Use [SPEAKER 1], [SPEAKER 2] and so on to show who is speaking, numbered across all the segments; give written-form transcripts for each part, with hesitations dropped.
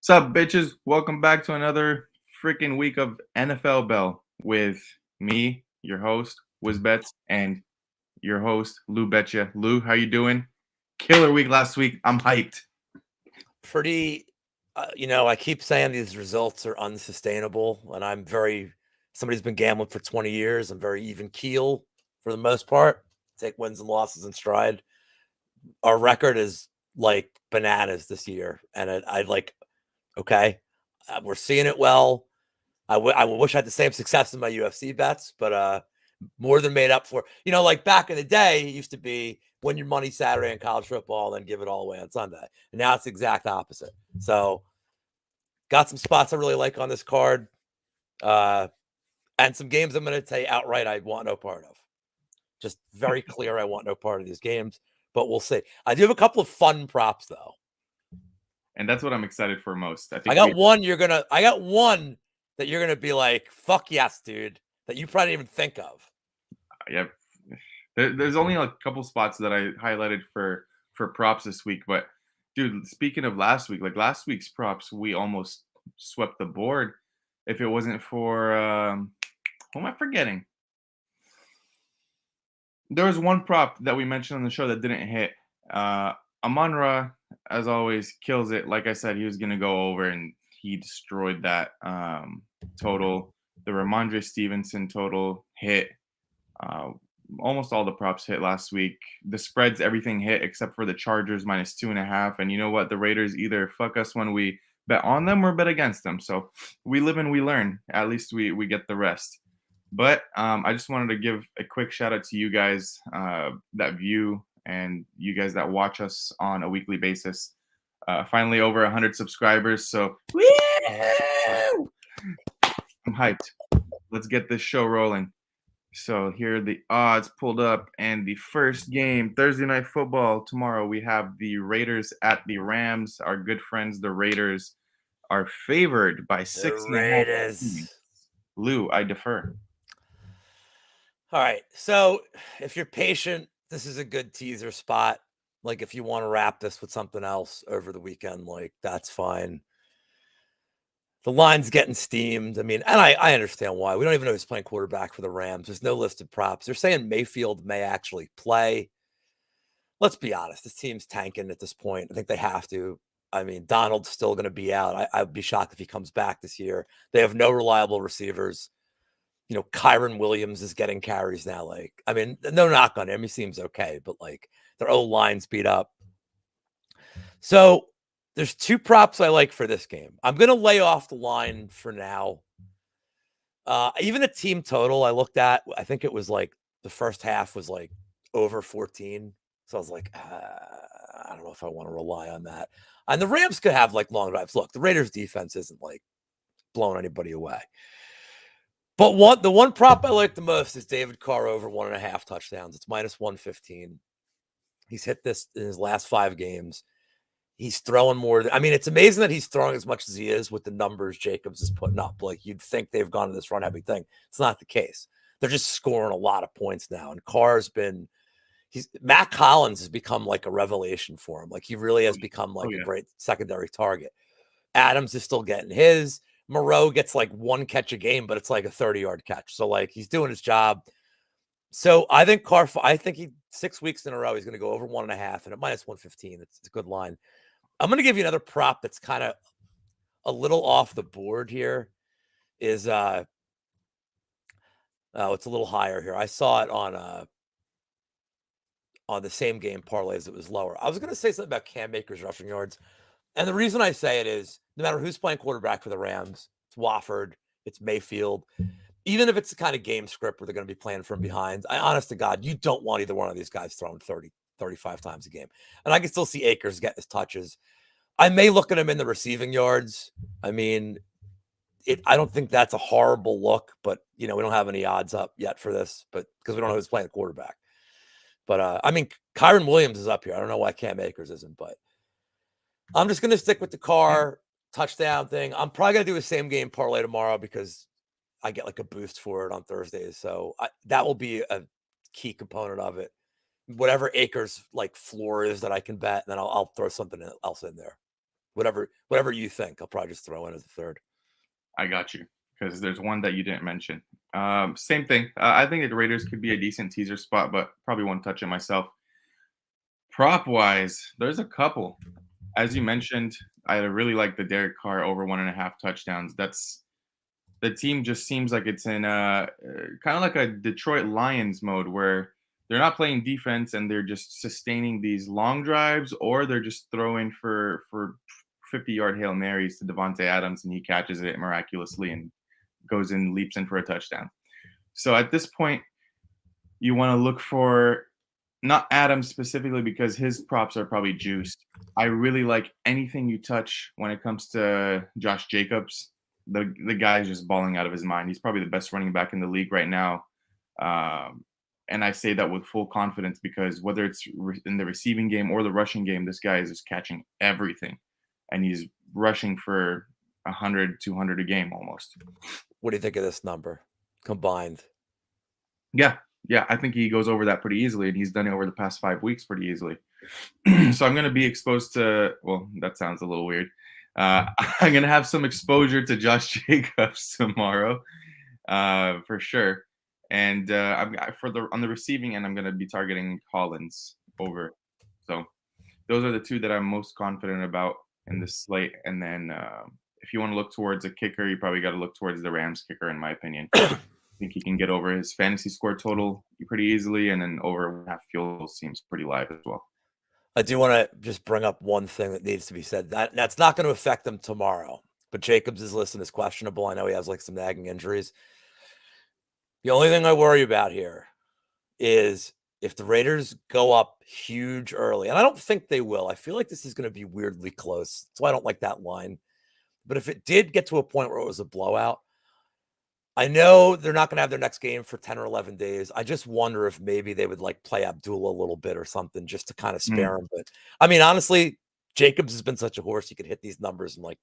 [SPEAKER 1] What's up, bitches? Welcome back to another freaking week of NFL Bell with me, your host, Wizbets, and your host, Lou Betya. Lou, how you doing? Killer week last week. I'm hyped.
[SPEAKER 2] Pretty, I keep saying these results are unsustainable, and somebody's been gambling for 20 years. I'm very even keel for the most part. Take wins and losses in stride. Our record is like bananas this year, and I like, okay, we're seeing it well. I wish I had the same success in my UFC bets, but more than made up for. Like back in the day, it used to be win your money Saturday in college football, then give it all away on Sunday. And now it's the exact opposite. So got some spots I really like on this card, and some games I'm going to tell you outright I want no part of. Just very clear, I want no part of these games, but we'll see. I do have a couple of fun props though.
[SPEAKER 1] And that's what I'm excited for most.
[SPEAKER 2] I got one that you're gonna be like, fuck yes, dude, that you probably didn't even think of.
[SPEAKER 1] Yeah. There's only a couple spots that I highlighted for props this week, but dude, speaking of last week, like last week's props, we almost swept the board. If it wasn't for who am I forgetting? There was one prop that we mentioned on the show that didn't hit. Amon-Ra, as always, kills it. Like I said, he was going to go over, and he destroyed that total. The Ramondre Stevenson total hit. Uh, almost all the props hit last week. The spreads, everything hit except for the Chargers -2.5. And you know what? The Raiders either fuck us when we bet on them or bet against them. So we live and we learn. At least we get the rest. But I just wanted to give a quick shout out to you guys that view and you guys that watch us on a weekly basis. Finally over 100 subscribers. So woo! I'm hyped. Let's get this show rolling. So here are the odds pulled up, and the first game, Thursday Night Football tomorrow, we have the Raiders at the Rams. Our good friends, the Raiders, are favored by
[SPEAKER 2] The
[SPEAKER 1] 6.5 points.
[SPEAKER 2] Raiders.
[SPEAKER 1] Lou, I defer.
[SPEAKER 2] All right. So if you're patient, this is a good teaser spot. Like if you want to wrap this with something else over the weekend, like that's fine. The line's getting steamed. I mean, and I understand why. We don't even know who's playing quarterback for the Rams. There's no listed props. They're saying Mayfield may actually play. Let's be honest. This team's tanking at this point. I think they have to. I mean, Donald's still going to be out. I'd be shocked if he comes back this year. They have no reliable receivers. Kyron Williams is getting carries now. Like, I mean, no knock on him. He seems okay, but like their O-line's beat up. So there's two props I like for this game. I'm going to lay off the line for now. Even a team total I looked at, I think it was like the first half was like over 14. So I was like, I don't know if I want to rely on that. And the Rams could have like long drives. Look, the Raiders defense isn't like blowing anybody away. But the one prop I like the most is David Carr over 1.5 touchdowns. It's -115. He's hit this in his last 5 games. He's throwing more. I mean, it's amazing that he's throwing as much as he is with the numbers Jacobs is putting up. Like you'd think they've gone to this run heavy thing. It's not the case. They're just scoring a lot of points now. And Carr's been Matt Collins has become like a revelation for him. Like he really has become like a great secondary target. Adams is still getting his. Moreau gets like one catch a game, but it's like a 30-yard catch. So like he's doing his job. So I think Carr, 6 weeks in a row, he's going to go over 1.5 and at -115. It's a good line. I'm going to give you another prop that's kind of a little off the board here. It's a little higher here. I saw it on the same game parlays. It was lower. I was going to say something about Cam Akers rushing yards. And the reason I say it is no matter who's playing quarterback for the Rams, it's Wofford, it's Mayfield. Even if it's the kind of game script where they're going to be playing from behind, honest to God, you don't want either one of these guys throwing 30, 35 times a game. And I can still see Akers get his touches. I may look at him in the receiving yards. I mean, I don't think that's a horrible look, but, we don't have any odds up yet for this, but because we don't know who's playing the quarterback. But, I mean, Kyron Williams is up here. I don't know why Cam Akers isn't, but I'm just going to stick with the Carr touchdown thing. I'm probably going to do a same game parlay tomorrow because I get like a boost for it on Thursdays. So that will be a key component of it. Whatever Akers like floor is that I can bet, and then I'll throw something else in there. Whatever you think. I'll probably just throw in as a third.
[SPEAKER 1] I got you because there's one that you didn't mention. Same thing. I think the Raiders could be a decent teaser spot, but probably won't touch it myself. Prop wise, there's a couple. As you mentioned, I really like the Derek Carr over 1.5 touchdowns. That's the team just seems like it's in kind of like a Detroit Lions mode where they're not playing defense and they're just sustaining these long drives, or they're just throwing for 50-yard Hail Marys to Devontae Adams and he catches it miraculously and goes in, leaps in for a touchdown. So at this point, you want to look for not Adams specifically because his props are probably juiced. I really like anything you touch when it comes to Josh Jacobs. The guy is just balling out of his mind. He's probably the best running back in the league right now. And I say that with full confidence because whether it's in the receiving game or the rushing game, this guy is just catching everything. And he's rushing for 100, 200 a game almost.
[SPEAKER 2] What do you think of this number combined?
[SPEAKER 1] Yeah, yeah, I think he goes over that pretty easily, and he's done it over the past 5 weeks pretty easily. So I'm going to be exposed to. Well, that sounds a little weird. I'm going to have some exposure to Josh Jacobs tomorrow, for sure. And on the receiving end, I'm going to be targeting Hollins over. So those are the two that I'm most confident about in this slate. And then if you want to look towards a kicker, you probably got to look towards the Rams kicker, in my opinion. I think he can get over his fantasy score total pretty easily, and then over half field goal seems pretty live as well.
[SPEAKER 2] I do want to just bring up one thing that needs to be said. That's not going to affect them tomorrow. But Jacobs is listed as questionable. I know he has like some nagging injuries. The only thing I worry about here is if the Raiders go up huge early, and I don't think they will. I feel like this is going to be weirdly close. That's why I don't like that line. But if it did get to a point where it was a blowout, I know they're not going to have their next game for 10 or 11 days. I just wonder if maybe they would like play Abdullah a little bit or something just to kind of spare him. But I mean, honestly, Jacobs has been such a horse. He could hit these numbers in like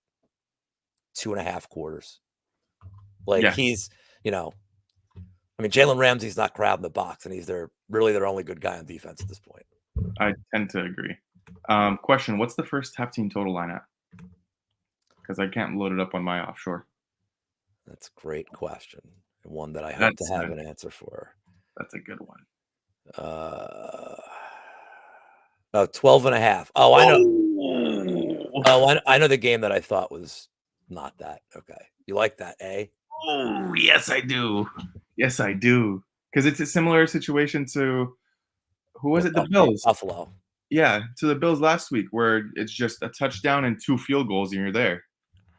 [SPEAKER 2] 2.5 quarters. Like
[SPEAKER 1] Yeah,
[SPEAKER 2] he's, I mean, Jalen Ramsey's not crowding the box, and he's really their only good guy on defense at this point.
[SPEAKER 1] I tend to agree. Question: what's the first half team total line at? Because I can't load it up on my offshore.
[SPEAKER 2] That's a great question, and one that I hope to
[SPEAKER 1] That's
[SPEAKER 2] have an answer for.
[SPEAKER 1] that's a good one.
[SPEAKER 2] 12.5. Oh, I know.
[SPEAKER 1] Oh,
[SPEAKER 2] Oh, I know the game that I thought was not that. Okay. You like that, eh?
[SPEAKER 1] oh, yes, I do. Yes, I do. Because it's a similar situation to who was it? The Bills.
[SPEAKER 2] Buffalo.
[SPEAKER 1] Yeah, to the Bills last week, where it's just a touchdown and 2 field goals, and you're there.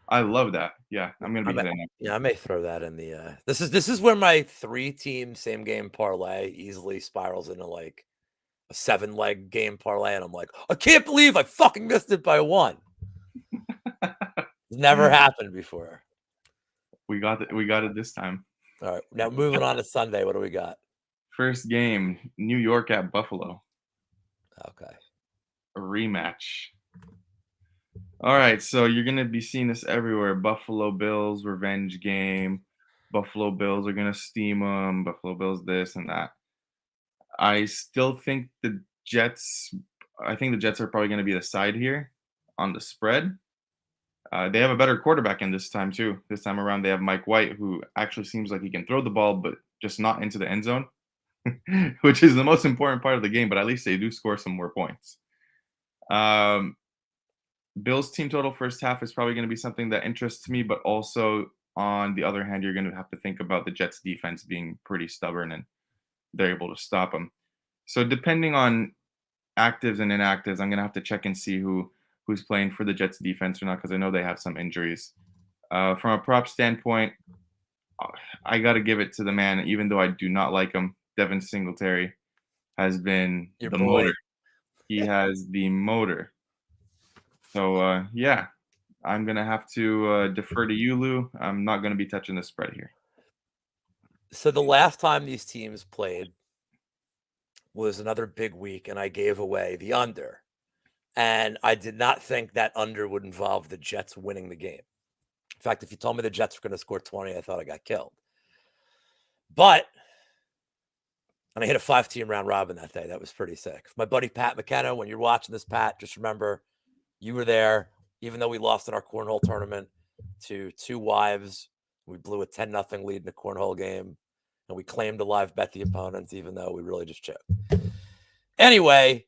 [SPEAKER 1] I love that. Yeah, I'm gonna be hitting it.
[SPEAKER 2] Yeah, I may throw that in the this is where my 3-team same game parlay easily spirals into like a 7-leg game parlay, and I'm like, I can't believe I fucking missed it by 1. It's never happened before.
[SPEAKER 1] We got it this time.
[SPEAKER 2] All right, now moving on to Sunday, what do we got?
[SPEAKER 1] First game, New York at Buffalo.
[SPEAKER 2] Okay.
[SPEAKER 1] A rematch. All right, so you're gonna be seeing this everywhere. Buffalo Bills revenge game. Buffalo Bills are gonna steam them. Buffalo Bills this and that. I still think the Jets. I think the Jets are probably gonna be the side here on the spread. They have a better quarterback in this time too. This time around, they have Mike White, who actually seems like he can throw the ball, but just not into the end zone, which is the most important part of the game. But at least they do score some more points. Bills team total first half is probably going to be something that interests me, but also on the other hand, you're going to have to think about the Jets defense being pretty stubborn and they're able to stop them. So depending on actives and inactives, I'm going to have to check and see who's playing for the Jets defense or not, because I know they have some injuries. From a prop standpoint, I got to give it to the man, even though I do not like him. Devin Singletary has been the motor. He has the motor. So, yeah, I'm going to have to defer to you, Lou. I'm not going to be touching the spread here.
[SPEAKER 2] So the last time these teams played was another big week, and I gave away the under. And I did not think that under would involve the Jets winning the game. In fact, if you told me the Jets were going to score 20, I thought I got killed. But, and I hit a 5-team round robin that day. That was pretty sick. My buddy Pat McKenna, when you're watching this, Pat, just remember you were there. even though we lost in our cornhole tournament to two wives. We blew a 10-0 lead in the cornhole game, and we claimed to live bet the opponents, even though we really just choked. Anyway,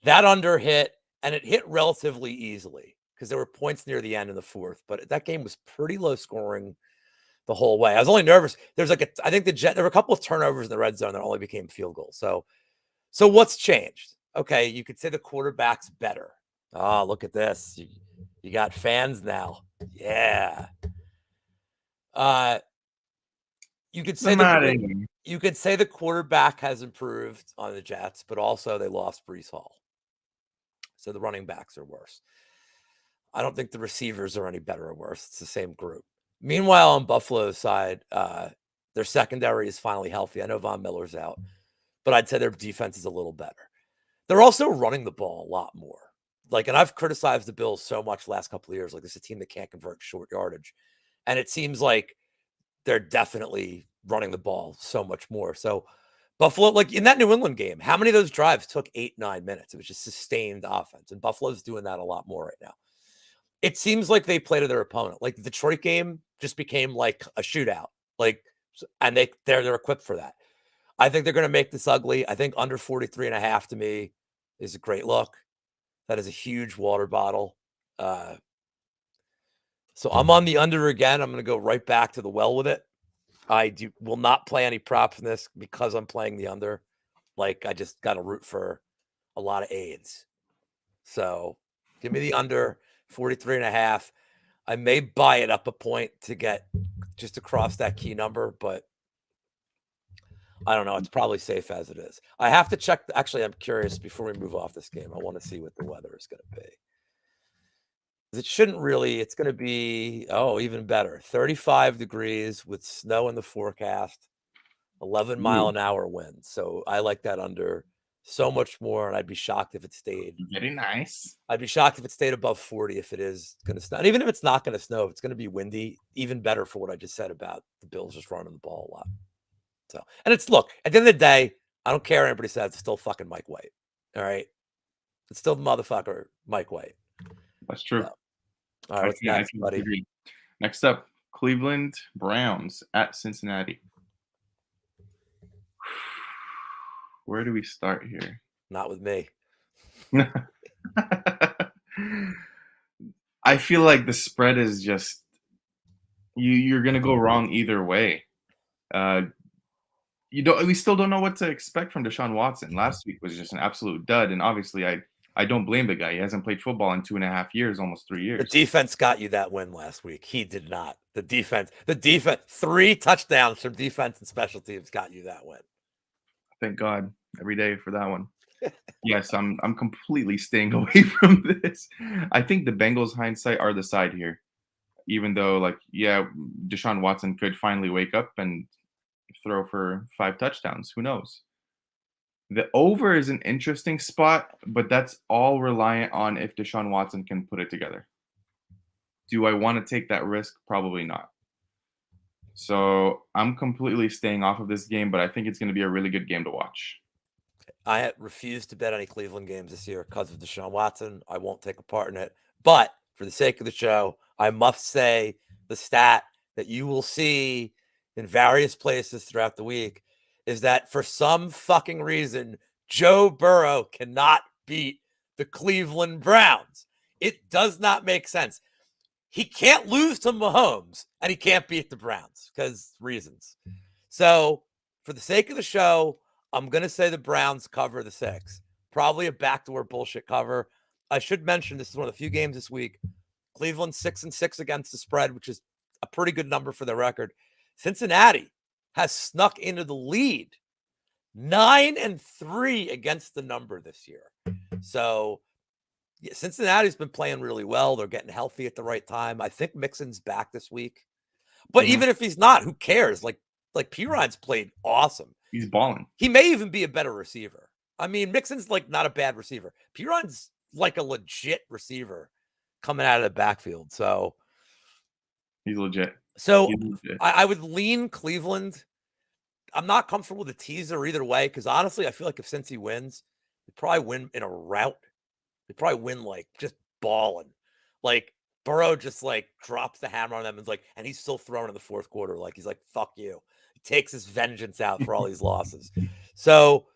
[SPEAKER 2] that under hit, and it hit relatively easily because there were points near the end in the fourth, but that game was pretty low scoring the whole way. I was only nervous. There's like I think there were a couple of turnovers in the red zone that only became field goals. So what's changed? Okay, you could say the quarterback's better. Oh, look at this. You got fans now. Yeah. Uh you could say the quarterback has improved on the Jets, but also they lost Brees Hall. So the running backs are worse. I don't think the receivers are any better or worse. It's the same group. Meanwhile, on Buffalo's side, their secondary is finally healthy. I know Von Miller's out, but I'd say their defense is a little better. They're also running the ball a lot more. And I've criticized the Bills so much the last couple of years. Like, this is a team that can't convert short yardage. And it seems like they're definitely running the ball so much more. So Buffalo, like in that New England game, how many of those drives took 8-9 minutes? It was just sustained offense. And Buffalo's doing that a lot more right now. It seems like they play to their opponent. Like the Detroit game just became like a shootout. And they're equipped for that. I think they're going to make this ugly. I think under 43.5 to me is a great look. That is a huge water bottle. So I'm on the under again. I'm going to go right back to the well with it. I will not play any props in this because I'm playing the under. Like, I just got to root for a lot of AIDS. So give me the under 43.5. I may buy it up a point to get just across that key number, but I don't know. It's probably safe as it is. I have to check. Actually, I'm curious before we move off this game. I want to see what the weather is going to be. It shouldn't really. It's going to be, even better. 35 degrees with snow in the forecast, 11-mile-an-hour wind. So I like that under so much more, and I'd be shocked if it stayed.
[SPEAKER 1] Very nice.
[SPEAKER 2] I'd be shocked if it stayed above 40 if it is going to snow. And even if it's not going to snow, if it's going to be windy, even better for what I just said about the Bills just running the ball a lot. So, and look, at the end of the day, I don't care what anybody says, it's still fucking Mike White. All right? It's still the motherfucker Mike White.
[SPEAKER 1] That's true.
[SPEAKER 2] So, all right, what's next, buddy?
[SPEAKER 1] Agree. Next up, Cleveland Browns at Cincinnati. Where do we start here?
[SPEAKER 2] Not with me.
[SPEAKER 1] I feel like the spread is just you're gonna go wrong either way. We still don't know what to expect from Deshaun Watson. Last week was just an absolute dud, and obviously I don't blame the guy. He hasn't played football in 2.5 years, almost 3 years.
[SPEAKER 2] The defense got you that win last week. He did not. The defense, 3 touchdowns from defense and special teams got you that win.
[SPEAKER 1] Thank God every day for that one. Yes, I'm completely staying away from this. I think the Bengals' hindsight are the side here, even though Deshaun Watson could finally wake up and throw for 5 touchdowns. Who knows? The over is an interesting spot, but that's all reliant on if Deshaun Watson can put it together. Do I want to take that risk? Probably not. So I'm completely staying off of this game, but I think it's going to be a really good game to watch.
[SPEAKER 2] I refuse to bet any Cleveland games this year because of Deshaun Watson. I won't take a part in it. But for the sake of the show, I must say the stat that you will see in various places throughout the week is that for some fucking reason, Joe Burrow cannot beat the Cleveland Browns. It does not make sense. He can't lose to Mahomes, and he can't beat the Browns because reasons. So for the sake of the show, I'm going to say the Browns cover the 6. Probably a backdoor bullshit cover. I should mention this is one of the few games this week. Cleveland 6-6 against the spread, which is a pretty good number for their record. Cincinnati has snuck into the lead, 9-3 against the number this year. So yeah, Cincinnati's been playing really well. They're getting healthy at the right time. I think Mixon's back this week. But even if he's not, who cares? Like Piron's played awesome.
[SPEAKER 1] He's balling.
[SPEAKER 2] He may even be a better receiver. I mean, Mixon's not a bad receiver. Piron's like a legit receiver coming out of the backfield. So
[SPEAKER 1] he's legit.
[SPEAKER 2] So I would lean Cleveland. I'm not comfortable with the teaser either way because honestly, I feel like if Cincy wins, they probably win in a rout. They probably win just balling. Like, Burrow just, like, drops the hammer on them and he's still throwing in the fourth quarter, like, he's like, "Fuck you." He takes his vengeance out for all these losses. So,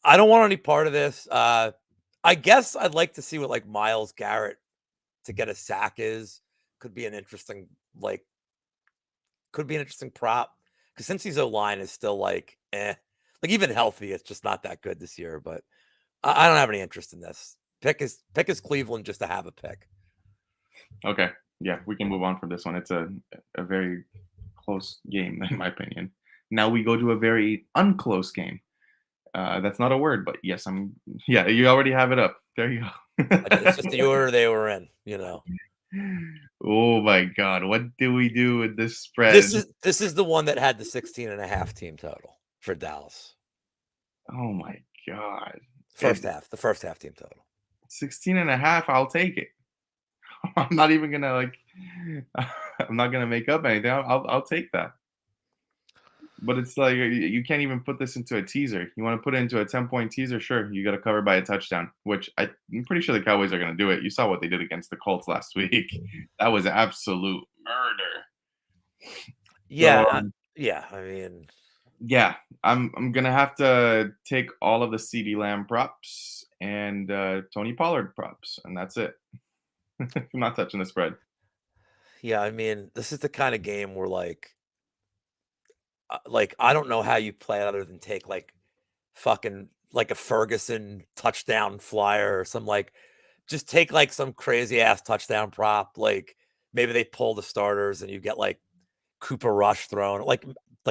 [SPEAKER 2] I don't want any part of this. I guess I'd like to see what, like, Myles Garrett to get a sack is. Could be an interesting, like could be an interesting prop because since his O-line is still, like, eh, like, even healthy, it's just not that good this year, but I don't have any interest in this. Pick is Cleveland just to have a pick.
[SPEAKER 1] Okay. Yeah, we can move on from this one. It's a very close game, in my opinion. Now we go to a very unclose game. That's not a word, but yes, yeah, you already have it up. There you
[SPEAKER 2] It's
[SPEAKER 1] go.
[SPEAKER 2] just the order they were in, you know?
[SPEAKER 1] Oh my God, what do we do with this
[SPEAKER 2] This
[SPEAKER 1] spread?
[SPEAKER 2] is this is the one that had the 16.5 team total for Dallas.
[SPEAKER 1] Oh my God.
[SPEAKER 2] First
[SPEAKER 1] It
[SPEAKER 2] half, the first half team total.
[SPEAKER 1] 16 and a half, I'll take it. I'm not even gonna like I'm not gonna make up anything. I'll take that. But it's like you can't even put this into a teaser. You want to put it into a 10-point teaser? Sure, you got to cover by a touchdown, which I'm pretty sure the Cowboys are going to do it. You saw what they did against the Colts last week. That was absolute murder.
[SPEAKER 2] Yeah,
[SPEAKER 1] So
[SPEAKER 2] yeah, I mean,
[SPEAKER 1] yeah, I'm gonna have to take all of the CD Lamb props and Tony Pollard props, and that's it. I'm not touching the spread.
[SPEAKER 2] yeah, I mean, this is the kind of game where, like, I don't know how you play it other than take, like, fucking like a Ferguson touchdown flyer or some, like, just take, like, some crazy ass touchdown prop, like, maybe they pull the starters and you get, like, Cooper Rush thrown, like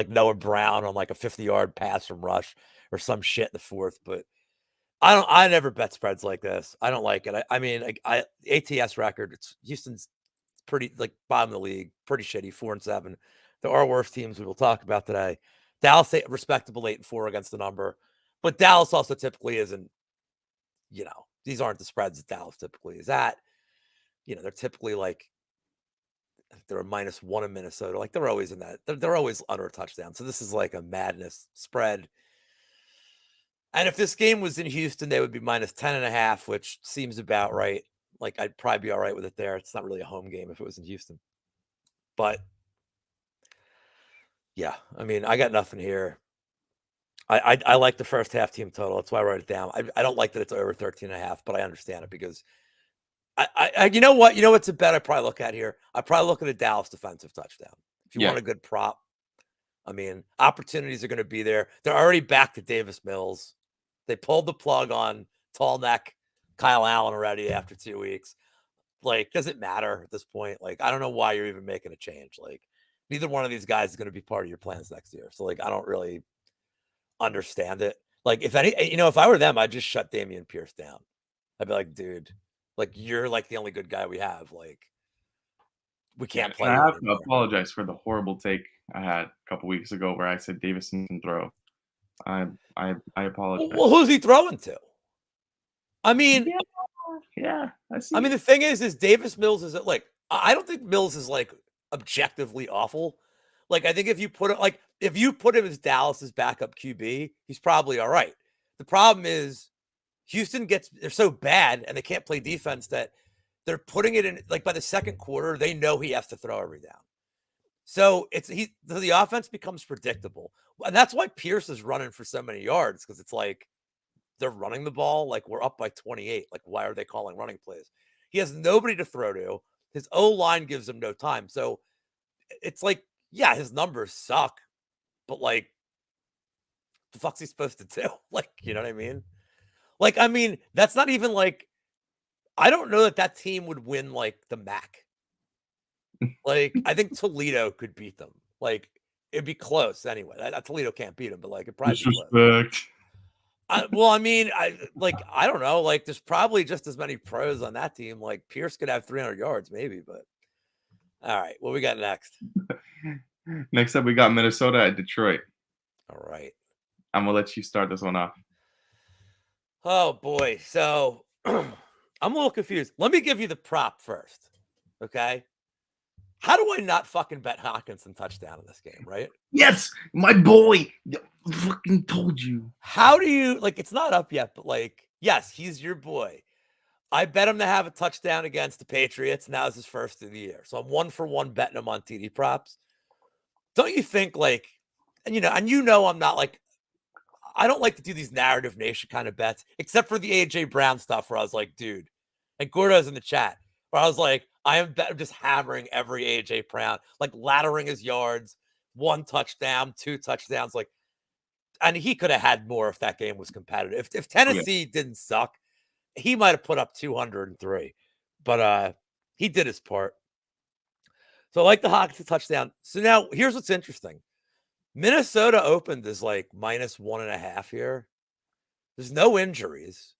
[SPEAKER 2] Noah Brown on, like, a 50-yard pass from Rush or some shit in the fourth, but I never bet spreads like this. I don't like it. I mean, like, ATS record, it's Houston's pretty, like, bottom of the league, pretty shitty, 4-7. There are worse teams we will talk about today. Dallas, respectable 8-4 against the number, but Dallas also typically isn't, these aren't the spreads that Dallas typically is at. They're typically like they're a -1 in Minnesota. Like, they're always in that. They're always under a touchdown. So this is like a madness spread. And if this game was in Houston, they would be -10.5, which seems about right. Like, I'd probably be all right with it there. It's not really a home game if it was in Houston. But yeah, I mean, I got nothing here. I like the first half team total. That's why I wrote it down. I don't like that it's over 13.5, but I understand it because you know what? You know what's a bet I probably look at here? I probably look at a Dallas defensive touchdown. If you
[SPEAKER 1] Yeah,
[SPEAKER 2] want a good prop, I mean, opportunities are going to be there. They're already back to Davis Mills. They pulled the plug on tall neck Kyle Allen already after 2 weeks. Like, does it matter at this point? Like, I don't know why you're even making a change. Like, neither one of these guys is going to be part of your plans next year. So, like, I don't really understand it. Like, if I were them, I'd just shut Damian Pierce down. I'd be like, dude, like, you're like the only good guy we have. Like, we
[SPEAKER 1] yeah.
[SPEAKER 2] can't
[SPEAKER 1] And
[SPEAKER 2] play
[SPEAKER 1] I
[SPEAKER 2] you
[SPEAKER 1] have to
[SPEAKER 2] anymore.
[SPEAKER 1] apologize for the horrible take I had a couple weeks ago where I said Davison can throw. I apologize.
[SPEAKER 2] Well, who's he throwing to? I mean,
[SPEAKER 1] Yeah, yeah, I
[SPEAKER 2] I mean,
[SPEAKER 1] see.
[SPEAKER 2] the thing is Davis Mills is like, I don't think Mills is like objectively awful. Like, I think if you put him as Dallas's backup QB, he's probably all right. The problem is they're so bad and they can't play defense that they're putting it in, like, by the second quarter, they know he has to throw every down. So the offense becomes predictable. And that's why Pierce is running for so many yards, because it's like they're running the ball, like, we're up by 28. Like, why are they calling running plays? He has nobody to throw to. His O line gives him no time. So it's like, yeah, his numbers suck, but, like, the fuck's he supposed to do? Like, you know what I mean? Like, I mean, that's not even like, I don't know that team would win like the MAC. Like, I think Toledo could beat them. Like, it'd be close anyway. Toledo can't beat them, but, like, it'd probably be close.
[SPEAKER 1] Disrespect.
[SPEAKER 2] Well, I mean, I don't know. Like, there's probably just as many pros on that team. Like, Pierce could have 300 yards, maybe. But all right, what we got next?
[SPEAKER 1] Next up, we got Minnesota at Detroit.
[SPEAKER 2] All right.
[SPEAKER 1] I'm gonna let you start this one off.
[SPEAKER 2] Oh boy. So I'm a little confused. Let me give you the prop first. Okay. How do I not fucking bet Hawkinson touchdown in this game, right?
[SPEAKER 1] Yes, my boy. I fucking told you.
[SPEAKER 2] How do you, like, it's not up yet, but, like, yes, he's your boy. I bet him to have a touchdown against the Patriots, and that was his first of the year. So I'm 1 for 1 betting him on TD props. Don't you think, like, and I'm not like, I don't like to do these narrative nation kind of bets, except for the AJ Brown stuff where I was like, dude, and Gordo's in the chat, where I was like, I'm just hammering every AJ Brown, like laddering his yards, 1 touchdown, 2 touchdowns, like, and he could have had more if that game was competitive. If
[SPEAKER 1] Oh, yeah.
[SPEAKER 2] Tennessee didn't suck, he might have put up 203, but he did his part. So I like the Hawks to touchdown. So now here's what's interesting. Minnesota opened as like -1.5 here. There's no injuries.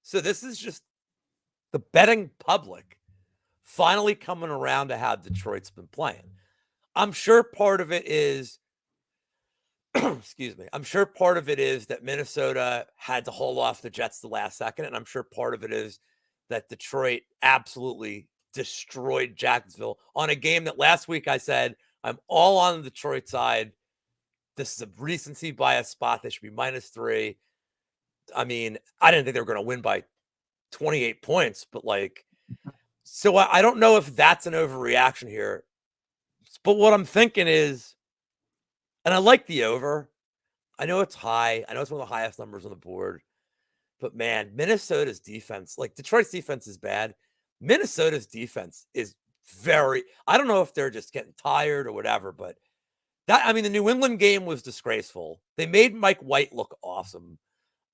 [SPEAKER 2] So this is just the betting public finally coming around to how Detroit's been playing. I'm sure part of it is, excuse me, I'm sure part of it is that Minnesota had to hold off the Jets the last second. And I'm sure part of it is that Detroit absolutely destroyed Jacksonville on a game that last week I said, I'm all on the Detroit side. This is a recency bias spot. They should be -3. I mean, I didn't think they were going to win by 28 points, but like, so I don't know if that's an overreaction here. But what I'm thinking is, and I like the over. I know it's high. I know it's one of the highest numbers on the board. But man, Minnesota's defense, like Detroit's defense is bad. Minnesota's defense is very, I don't know if they're just getting tired or whatever, but I mean, the New England game was disgraceful. They made Mike White look awesome.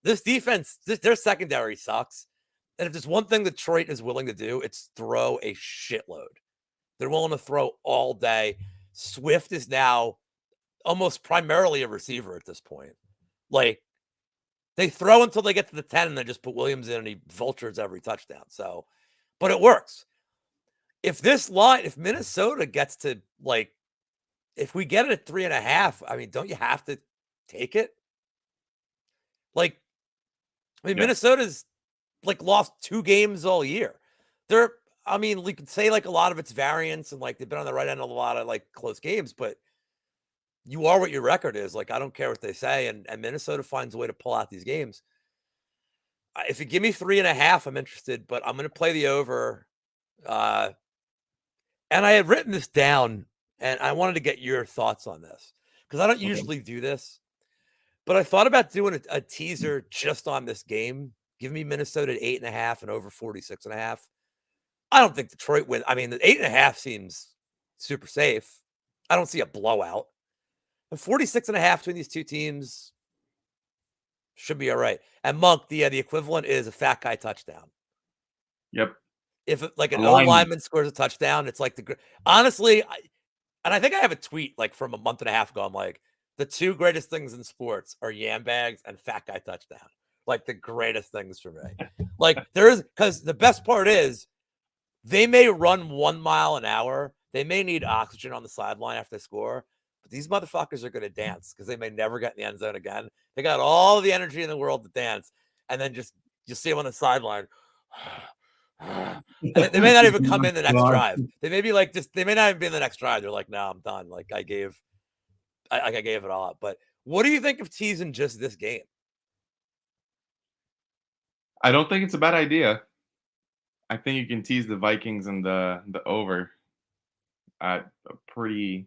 [SPEAKER 2] This defense, their secondary sucks. And if there's one thing Detroit is willing to do, it's throw a shitload. They're willing to throw all day. Swift is now almost primarily a receiver at this point. Like, they throw until they get to the 10 and then just put Williams in and he vultures every touchdown. So, but it works. If Minnesota gets to like, if we get it at 3.5, I mean, don't you have to take it? Like, I mean,
[SPEAKER 1] Yeah.
[SPEAKER 2] Minnesota's like lost 2 games all year. I mean, we could say like a lot of it's variance and like they've been on the right end of a lot of like close games, but you are what your record is. Like, I don't care what they say. And Minnesota finds a way to pull out these games. If you give me 3.5, I'm interested, but I'm going to play the over. Uh, and I had written this down and I wanted to get your thoughts on this because I don't
[SPEAKER 1] Okay.
[SPEAKER 2] usually do this, but I thought about doing a teaser just on this game. Give me Minnesota at 8.5 and over 46.5. I don't think Detroit wins. I mean, the 8.5 seems super safe. I don't see a blowout. And 46.5 between these two teams should be all right. And Monk, the equivalent is a fat guy touchdown.
[SPEAKER 1] Yep.
[SPEAKER 2] If like an O
[SPEAKER 1] Alignment.
[SPEAKER 2] lineman scores a touchdown, it's like honestly, and I think I have a tweet like from a month and a half ago. I'm like, the 2 greatest things in sports are yam bags and fat guy touchdown. Like the greatest things for me. Like there is, because the best part is they may run 1 mile an hour. They may need oxygen on the sideline after they score, but these motherfuckers are going to dance because they may never get in the end zone again. They got all the energy in the world to dance, and then just you see them on the sideline. And they may not even come in the next drive. They may be like they may not even be in the next drive. They're like, no, I'm done. Like I gave it all up. But what do you think of teasing just this game?
[SPEAKER 1] I don't think it's a bad idea. I think you can tease the Vikings and the over at a pretty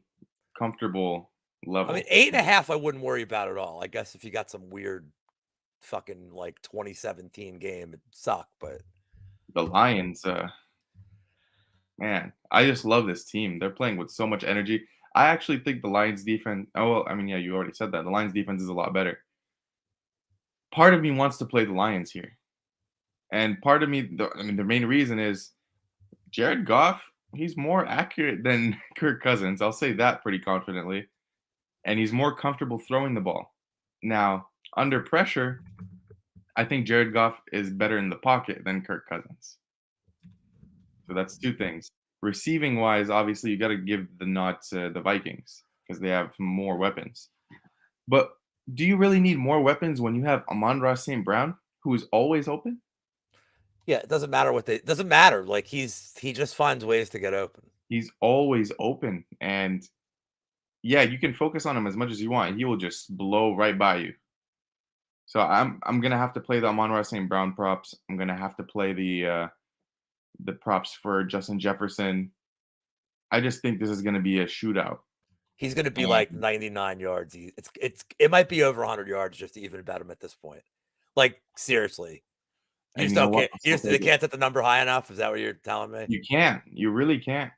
[SPEAKER 1] comfortable
[SPEAKER 2] I mean,
[SPEAKER 1] level.
[SPEAKER 2] 8.5, I wouldn't worry about at all. I guess if you got some weird fucking like 2017 game, it suck, but
[SPEAKER 1] The Lions, man, I just love this team. They're playing with so much energy. I actually think the Lions defense. Oh well, I mean, yeah, you already said that. The Lions defense is a lot better. Part of me wants to play the Lions here, and part of me, I mean, the main reason is Jared Goff. He's more accurate than Kirk Cousins. I'll say that pretty confidently, and he's more comfortable throwing the ball. Now, under pressure, I think Jared Goff is better in the pocket than Kirk Cousins. So that's 2 things. Receiving wise, obviously, you got to give the nod to the Vikings because they have more weapons. But do you really need more weapons when you have Amon-Ra St. Brown, who is always open?
[SPEAKER 2] yeah, it doesn't matter it doesn't matter. Like he just finds ways to get open.
[SPEAKER 1] He's always open. And yeah, you can focus on him as much as you want. He will just blow right by you. So I'm gonna have to play the Amon-Ra St. Brown props. I'm gonna have to play the props for Justin Jefferson. I just think this is gonna be a shootout.
[SPEAKER 2] He's gonna be like
[SPEAKER 1] And
[SPEAKER 2] 99 yards. It might be over 100 yards just to even bet him at this point. Like, seriously. You
[SPEAKER 1] and
[SPEAKER 2] just
[SPEAKER 1] you know
[SPEAKER 2] don't
[SPEAKER 1] what?
[SPEAKER 2] care.
[SPEAKER 1] I'll
[SPEAKER 2] You
[SPEAKER 1] still
[SPEAKER 2] just they
[SPEAKER 1] take it.
[SPEAKER 2] can't set the number high enough. Is that what you're telling me?
[SPEAKER 1] You can't. You really can't,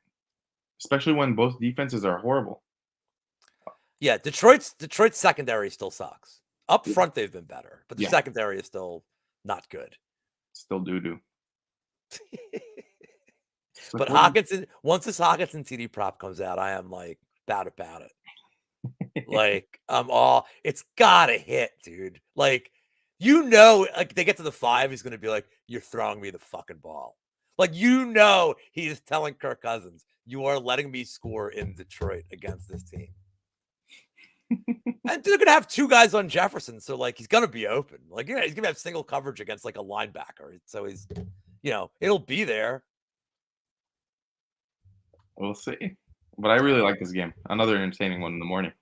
[SPEAKER 1] especially when both defenses are horrible.
[SPEAKER 2] Yeah, Detroit's secondary still sucks. Up
[SPEAKER 1] Yeah.
[SPEAKER 2] front, they've been better, but the
[SPEAKER 1] Yeah,
[SPEAKER 2] secondary is still not good.
[SPEAKER 1] still doo-doo. It's like,
[SPEAKER 2] But
[SPEAKER 1] what do
[SPEAKER 2] Hawkinson, once this Hawkinson TD prop comes out, I am like about it.
[SPEAKER 1] you
[SPEAKER 2] Like, I'm all it's gotta hit, dude. Like, like they get to the 5, he's gonna be like, "You're throwing me the fucking ball." Like, he is telling Kirk Cousins, "You are letting me score in Detroit against this team." And they're gonna have 2 guys on Jefferson, so, like, he's gonna be open. Like, yeah, he's gonna have single coverage against, like, a linebacker. So it'll be there.
[SPEAKER 1] We'll see. But I
[SPEAKER 2] Yeah.
[SPEAKER 1] really like this game. Another entertaining one in the morning.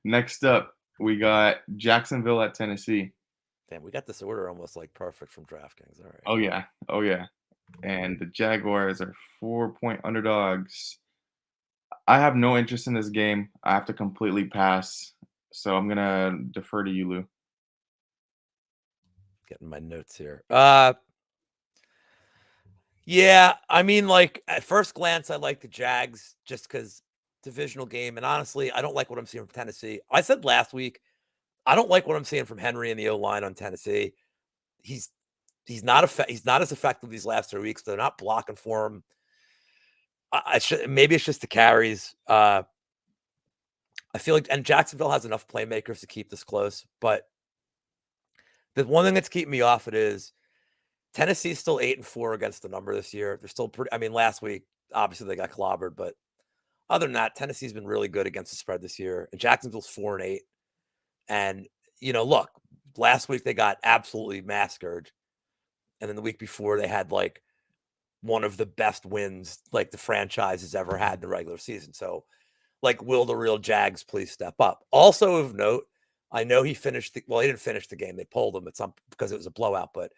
[SPEAKER 1] Next up, we got Jacksonville at Tennessee.
[SPEAKER 2] Damn, we got this order almost, like, perfect from DraftKings. Alright.
[SPEAKER 1] Oh yeah. Oh yeah. And the Jaguars are 4-point underdogs. I have no interest in this game. I have to completely pass. So I'm gonna defer to you, Lou.
[SPEAKER 2] Getting my notes here. Yeah, I mean, like, at first glance, I like the Jags just because divisional game, and honestly, I don't like what I'm seeing from Tennessee. I said last week, I don't like what I'm seeing from Henry and the O-line on Tennessee. He's he's not as effective these last 3 weeks. They're not blocking for him. I should maybe it's just the carries. I feel like and Jacksonville has enough playmakers to keep this close, but the one thing that's keeping me off it is Tennessee's still 8-4 against the number this year. They're still pretty I mean, last week, obviously they got clobbered, but other than that, Tennessee's been really good against the spread this year, and Jacksonville's 4-8. And, look, last week they got absolutely massacred, and then the week before they had, like, one of the best wins, like, the franchise has ever had in the regular season. So, like, will the real Jags please step up? Also of note, I know he didn't finish the game. They pulled him at some because it was a blowout, but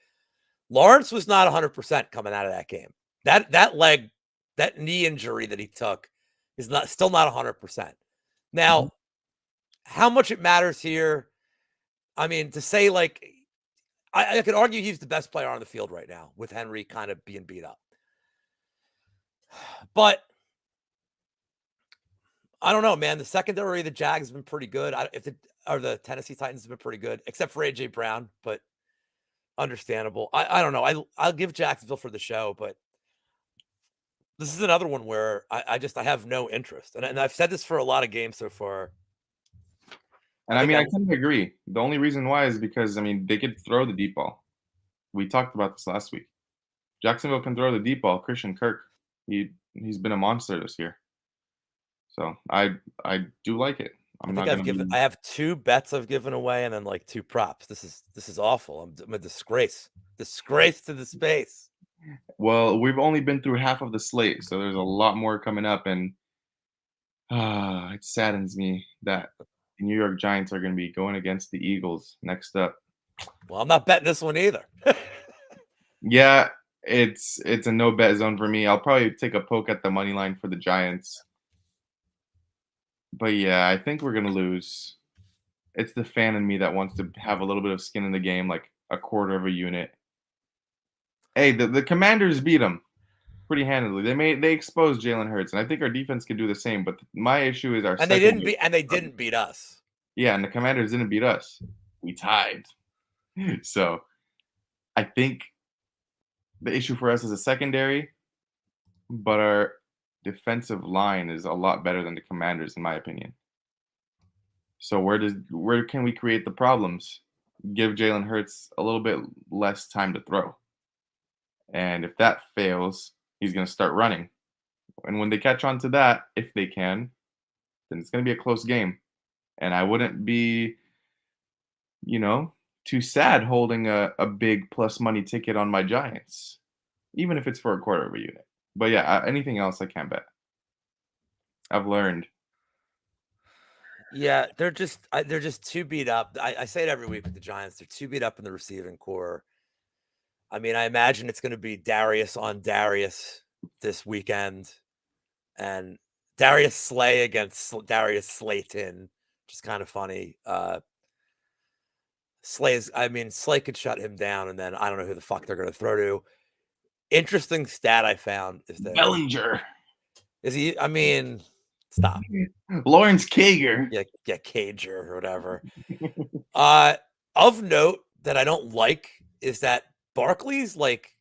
[SPEAKER 2] Lawrence was not 100% coming out of that game. That knee injury that he took is not 100%.
[SPEAKER 1] Mhm.
[SPEAKER 2] Now, how much it matters here, I mean, to say like I could argue he's the best player on the field right now with Henry kind of being beat up. But I don't know, man. The secondary of the Jags has been pretty good. Or the Tennessee Titans have been pretty good, except for AJ Brown, but understandable. I don't know. I'll give Jacksonville for the show, but this is another one where I have no interest. And I've said this for a lot of games so far.
[SPEAKER 1] And
[SPEAKER 2] I
[SPEAKER 1] I
[SPEAKER 2] think
[SPEAKER 1] mean,
[SPEAKER 2] I
[SPEAKER 1] I tend to agree. The only reason why is because I mean they could throw the deep ball. We talked about this last week. Jacksonville can throw the deep ball. Christian Kirk, he's been a monster this year. So I do like it.
[SPEAKER 2] I
[SPEAKER 1] I'm
[SPEAKER 2] think
[SPEAKER 1] not gonna be.
[SPEAKER 2] I have 2 bets I've given away and then like 2 props. This is awful. I'm a disgrace. Disgrace to the space.
[SPEAKER 1] Well, we've only been through half of the slate, so there's a lot more coming up, and it saddens me that the New York Giants are going to be going against the Eagles next up.
[SPEAKER 2] Well, I'm not betting this one either.
[SPEAKER 1] Yeah, it's a no bet zone for me. I'll probably take a poke at the money line for the Giants, but yeah, I think we're going to lose. It's the fan in me that wants to have a little bit of skin in the game, like a quarter of a unit. Hey, the Commanders beat them pretty handily. They exposed Jalen Hurts, and I think our defense can do the same. But my issue is our secondary.
[SPEAKER 2] They didn't beat us.
[SPEAKER 1] Yeah, and the Commanders didn't beat us. We tied. So I think the issue for us is a secondary, but our defensive line is a lot better than the Commanders, in my opinion. So where can we create the problems? Give Jalen Hurts a little bit less time to throw. And if that fails, he's going to start running. And when they catch on to that, if they can, then it's going to be a close game. And I wouldn't be, you know, too sad holding a big plus money ticket on my Giants, even if it's for a quarter of a unit. But yeah, anything else I can't bet. I've learned.
[SPEAKER 2] Yeah, they're just too beat up. I say it every week with the Giants. They're too beat up in the receiving core. I mean, I imagine it's going to be Darius on Darius this weekend, and Darius Slay against Darius Slayton, which is kind of funny. I mean, Slay could shut him down, and then I don't know who the fuck they're going to throw to. Interesting stat I found is that
[SPEAKER 1] Bellinger.
[SPEAKER 2] is he? I mean, stop.
[SPEAKER 1] Lawrence Kager.
[SPEAKER 2] Yeah, yeah, Cager or whatever. Uh, of note that I don't like is that Barkley's like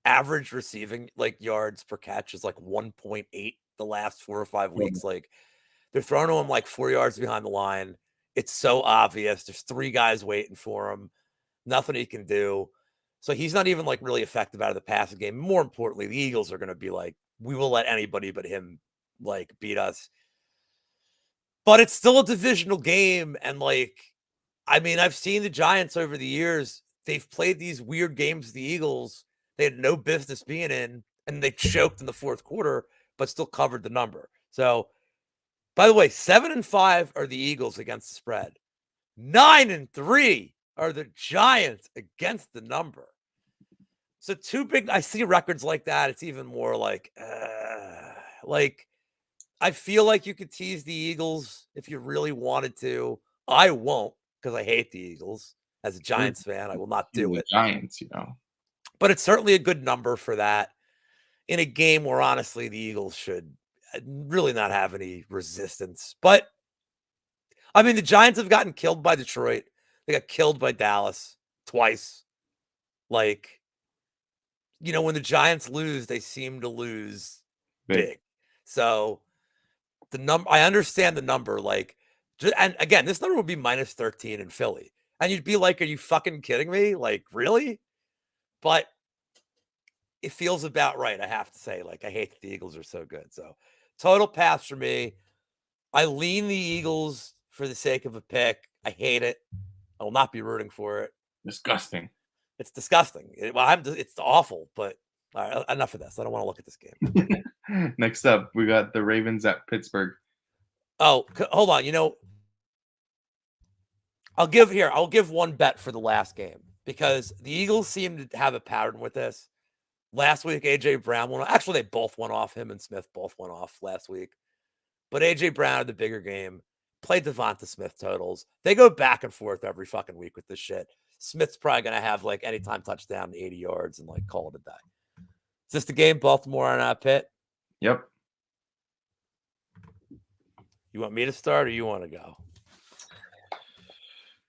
[SPEAKER 2] average receiving like yards per catch is like 1.8 the last 4 or 5 weeks. Like they're throwing to him like 4 yards behind the line. It's so obvious. There's 3 guys waiting for him. Nothing he can do. So he's not even like really effective out of the passing game. More importantly, the Eagles are going to be like, we will let anybody but him like beat us. But it's still a divisional game. And like, I mean, I've seen the Giants over the years. They've played these weird games with the Eagles they had no business being in, and they choked in the fourth quarter, but still covered the number. So, by the way, 7-5 are the Eagles against the spread. 9-3 are the Giants against the number. So two big. I see records like that. It's even more like I feel like you could tease the Eagles if you really wanted to. I won't because I hate the Eagles. As a Giants fan, I will not do
[SPEAKER 1] The
[SPEAKER 2] it.
[SPEAKER 1] Giants, you know.
[SPEAKER 2] But it's certainly a good number for that in a game where honestly the Eagles should really not have any resistance. But I mean, the Giants have gotten killed by Detroit. They got killed by Dallas twice. Like, when the Giants lose, they seem to lose
[SPEAKER 1] Big.
[SPEAKER 2] big. So I understand the number. Like, and again, this number would be -13 in Philly. And you'd be like, are you fucking kidding me? Like, really? But it feels about right, I have to say. Like, I hate that the Eagles are so good. So, total pass for me. I lean the Eagles for the sake of a pick. I hate it. I will not be rooting for it.
[SPEAKER 1] Disgusting.
[SPEAKER 2] It's disgusting. It's awful, but all right, enough of this. I don't want to look at this game.
[SPEAKER 1] Next up, we got the Ravens at Pittsburgh.
[SPEAKER 2] Oh, hold on. I'll give one bet for the last game because the Eagles seem to have a pattern with this. Last week, AJ Brown went off. Actually, they both went off. Him and Smith both went off last week. But AJ Brown had the bigger game. Played Devonta Smith totals. They go back and forth every fucking week with this shit. Smith's probably gonna have like anytime touchdown, 80 yards, and like call it a day. Is this the game? Baltimore on Pitt.
[SPEAKER 1] Yep.
[SPEAKER 2] You want me to start or you want to go?